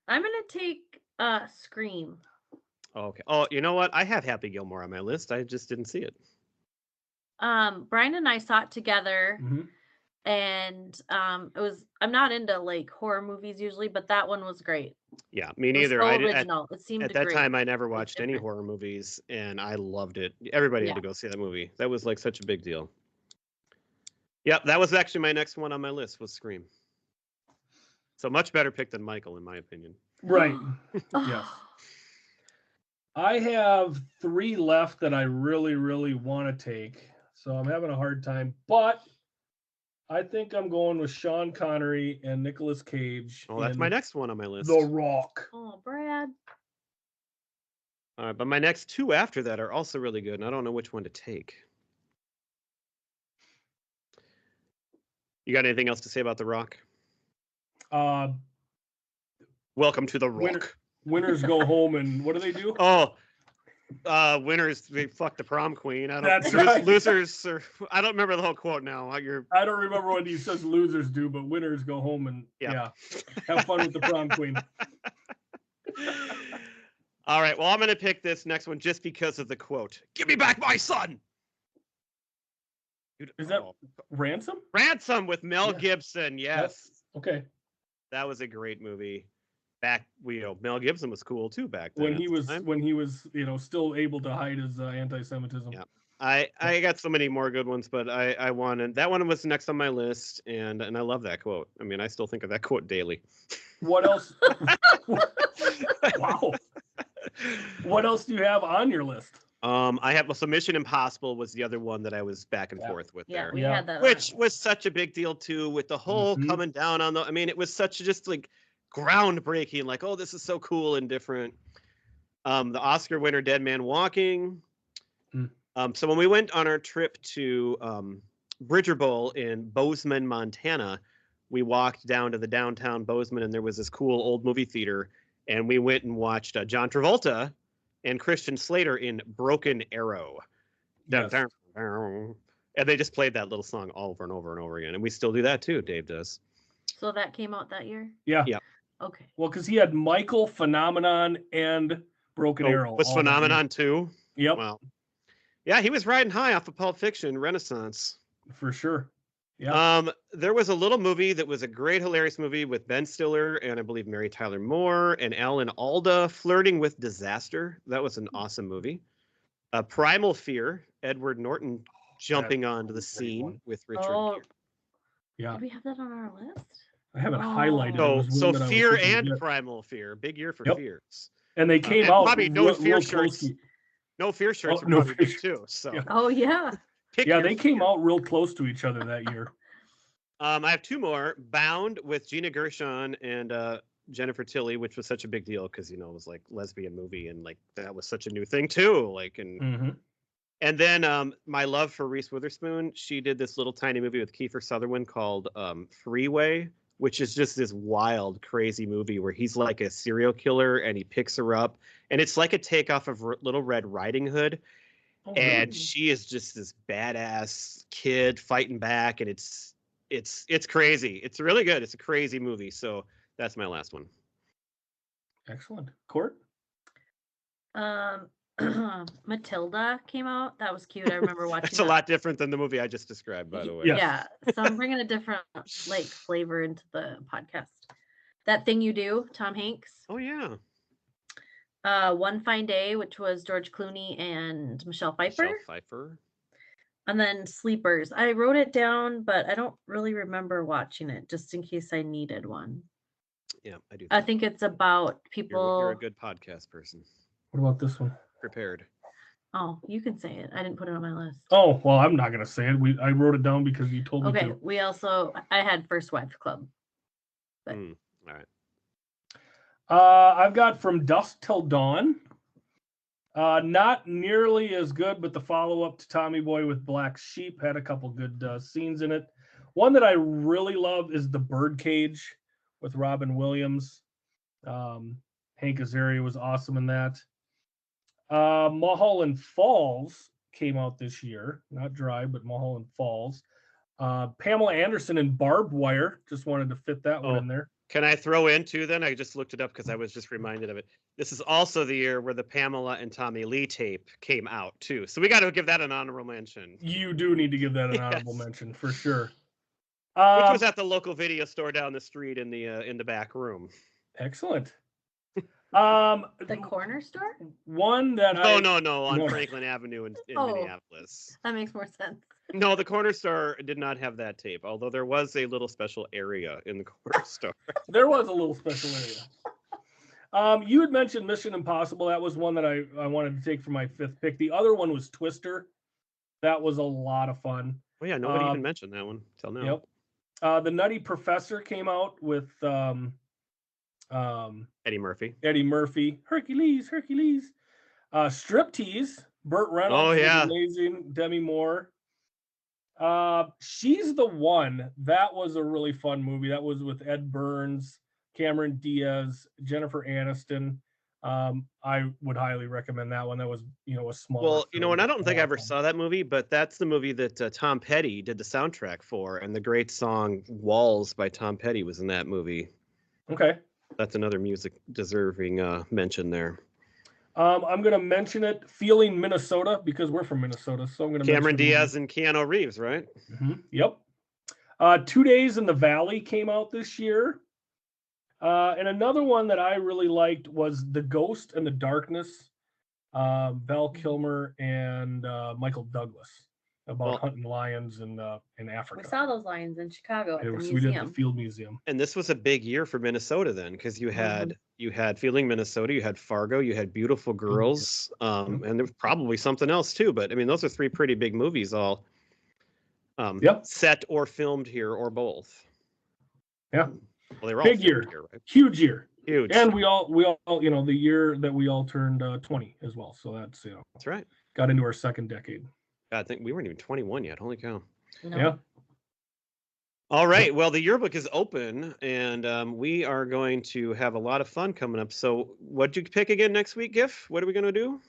I'm gonna take Scream.
Okay. Oh, you know what? I have Happy Gilmore on my list. I just didn't see it.
Brian and I saw it together,
Mhm.
and it was. I'm not into like horror movies usually, but that one was great.
Yeah, me
It was
neither.
so
I did,
original. It seemed
at that
great.
time, I never watched any
different.
horror movies, and I loved it. Everybody had
Yeah.
to go see that movie. That was like such a big deal. Yep, that was actually my next one on my list was Scream. So much better pick than Michael, in my opinion.
Right.
Oh,
Yes. I have 3 left that I really, really want to take. So I'm having a hard time. But I think I'm going with Sean Connery and Nicolas Cage.
Oh, that's
in
my next one on my list.
The Rock.
oh, Brad.
All right, but my next 2 after that are also really good, and I don't know which one to take. You got anything else to say about The Rock?
Uh,
Welcome to The Rock.
Winners go home, and what do they do?
Oh, winners, they fuck the prom queen. I don't.
That's right.
Losers, or I don't remember the whole quote now. You're
I don't remember what he says losers do, but winners go home and
Yeah.
have fun with the prom queen.
All right. Well, I'm going to pick this next one just because of the quote. Give me back my son.
Is that Ransom?
Ransom with Mel
Yeah.
Gibson? Yes,
Okay.
that was a great movie. back, Mel Gibson was cool too back then.
When he was still able to hide his anti-Semitism.
Yeah. I got so many more good ones, but I wanted that one was next on my list, and I love that quote. I mean, I still think of that quote daily.
What else? Wow. What else do you have on your list?
I have so Mission Impossible was the other one that I was back and forth with
Yeah,
there.
we had that.
Which was such a big deal too, with the whole coming down on I mean, it was such just like groundbreaking, like, oh, this is so cool and different. The Oscar winner, Dead Man Walking. So when we went on our trip to Bridger Bowl in Bozeman, Montana, we walked down to the downtown Bozeman, and there was this cool old movie theater, and we went and watched John Travolta and Christian Slater in Broken Arrow.
Yes.
And they just played that little song over and over and over again, and we still do that too. Dave does.
So that came out that year?
Yeah.
Yeah.
Okay.
Well, because he had Michael, Phenomenon, and Broken Arrow.
Was Phenomenon too?
Yep.
Wow. Yeah, he was riding high off of Pulp Fiction, Renaissance.
For sure. Yeah.
There was a little movie that was a great, hilarious movie with Ben Stiller and I believe Mary Tyler Moore and Alan Alda, Flirting with Disaster. That was an awesome movie. Primal Fear, Edward Norton jumping onto the scene with Richard Gere.
Yeah.
Did we have that on our list?
I have it highlighted. It was one
So
that I was
Fear
thinking
and
of.
Primal Fear, big year for Fears.
And they came
and
out.
probably No Fear
real
shirts.
close.
No Fear shirts were
No
probably
Fear
big too. So
Yeah.
Oh yeah.
Yeah, they came out real close to each other that year.
I have two more. Bound with Gina Gershon and Jennifer Tilly, which was such a big deal because it was like lesbian movie and like that was such a new thing too. Like and then my love for Reese Witherspoon, she did this little tiny movie with Kiefer Sutherland called Freeway, which is just this wild, crazy movie where he's like a serial killer and he picks her up, and it's like a takeoff of Little Red Riding Hood. And she is just this badass kid fighting back, and it's crazy. It's really good. It's a crazy movie. So that's my last one.
Excellent. Court?
Matilda came out. That was cute. I remember watching.
That's a lot different than the movie I just described, by the way.
Yeah. So I'm bringing a different flavor into the podcast. That Thing You Do, Tom Hanks.
Oh yeah.
One Fine Day, which was George Clooney and Michelle Pfeiffer. And then Sleepers. I wrote it down, but I don't really remember watching it, just in case I needed one.
Yeah, I do.
I think it's about people.
You're a good podcast person.
What about this one?
Prepared.
Oh, you can say it. I didn't put it on my list.
Oh, well, I'm not going to say it. I wrote it down because you told me to.
Okay, I had First Wives Club. But...
All right.
I've got From Dusk Till Dawn. Not nearly as good, but the follow-up to Tommy Boy with Black Sheep had a couple good scenes in it. One that I really love is The Birdcage with Robin Williams. Hank Azaria was awesome in that. Mulholland Falls came out this year. Not Drive, but Mulholland Falls. Pamela Anderson in Barbed Wire. Just wanted to fit that one in there.
Can I throw in too then? I just looked it up because I was just reminded of it. This is also the year where the Pamela and Tommy Lee tape came out too. So we got to give that an honorable mention.
You do need to give that an honorable mention for sure.
Which was at the local video store down the street in the back room.
Excellent.
The corner store?
One that
No, on Franklin Avenue in Minneapolis.
That makes more sense.
No, the corner store did not have that tape, although there was a little special area in the corner store.
There was a little special area. You had mentioned Mission Impossible. That was one that I wanted to take for my fifth pick. The other one was Twister. That was a lot of fun.
Oh yeah, nobody even mentioned that one till now.
Yep. The Nutty Professor came out with
Eddie Murphy.
Hercules. Striptease. Burt Reynolds.
Oh yeah.
Amazing. Demi Moore. She's the One. That was a really fun movie. That was with Ed Burns, Cameron Diaz, Jennifer Aniston. I would highly recommend that one. That was, a small.
Well, and I don't think I ever saw that movie, but that's the movie that Tom Petty did the soundtrack for, and the great song "Walls" by Tom Petty was in that movie.
Okay.
That's another music deserving mention there.
I'm going to mention it, Feeling Minnesota, because we're from Minnesota. So I'm going to
Cameron Diaz and Keanu Reeves, right?
Mm-hmm. Yep. 2 Days in the Valley came out this year. And another one that I really liked was The Ghost and the Darkness. Val Kilmer and Michael Douglas about
Well,
hunting lions in Africa.
We saw those lions in Chicago at the
We did
museum.
the Field Museum.
and this was a big year for Minnesota then, because you had Fielding, Minnesota, you had Fargo, you had Beautiful Girls, and there was probably something else too. But I mean, those are three pretty big movies, all set or filmed here or both.
Yeah,
well, they were all
big year,
here, right?
huge year.
Huge.
And we all, the year that we all turned 20 as well. So that's,
that's right.
Got into our second decade.
God, I think we weren't even 21 yet. Holy cow.
No.
Yeah.
All right. Well, the yearbook is open, and we are going to have a lot of fun coming up. So what'd you pick again next week, Giff? What are we going to do?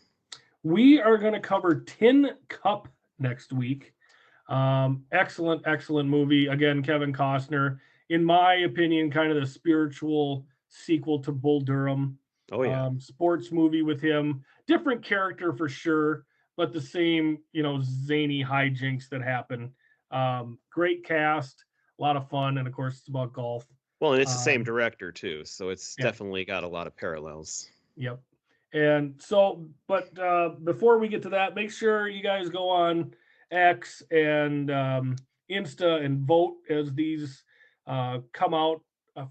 We are going to cover Tin Cup next week. Excellent movie. Again, Kevin Costner, in my opinion, kind of the spiritual sequel to Bull Durham.
Oh, yeah.
Sports movie with him. Different character for sure, but the same, zany hijinks that happen. Great cast, a lot of fun, and of course, it's about golf.
Well, and it's the same director, too, so it's
yeah.
definitely got a lot of parallels.
Yep. And so, but before we get to that, make sure you guys go on X and Insta and vote as these come out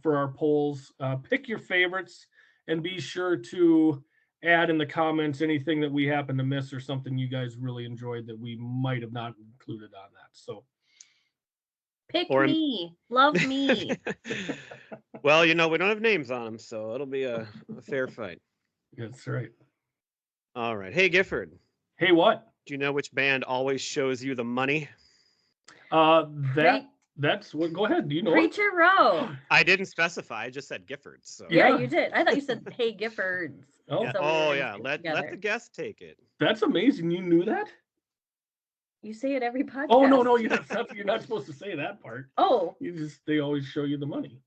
for our polls. Pick your favorites and be sure to add in the comments anything that we happen to miss or something you guys really enjoyed that we might have not included on that. So
pick me, love me.
Well, we don't have names on them, so it'll be a fair fight.
That's right.
All right. Hey, Gifford.
Hey, what?
Do you know which band always shows you the money?
That's what. Go ahead. Do you know?
Preacher Row.
I didn't specify. I just said Giffords. So.
Yeah, you did. I thought you said Hey Giffords.
Oh,
yeah.
So
yeah. Let the guest take it.
That's amazing. You knew that?
You say it every podcast.
Oh no, you're not supposed to say that part.
Oh.
They always show you the money.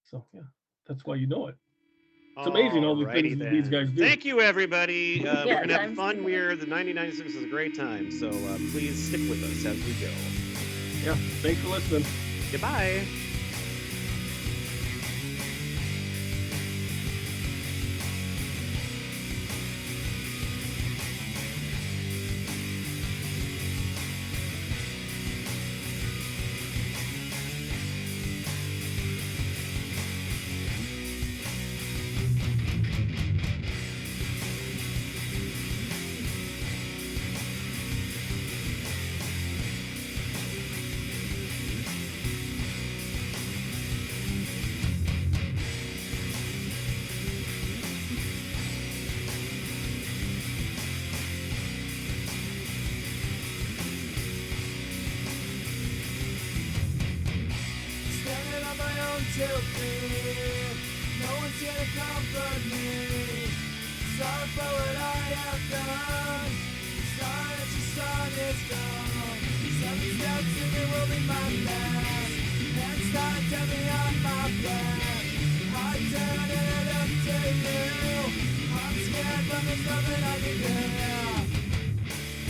So yeah, that's why you know it. It's amazing all the things these guys do.
Thank you, everybody. We're going to have fun. The 9096 is a great time. So please stick with us as we go.
Yeah. Thanks for listening.
Goodbye.
No one's here to comfort me. Sorry for what I have done. Sorry that your son is gone. 7 steps and it will be my last. Next time, tell me on my back. I turn and I look to you. I'm scared, but there's nothing I can do.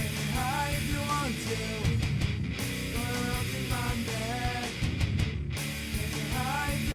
Aim high if you want to.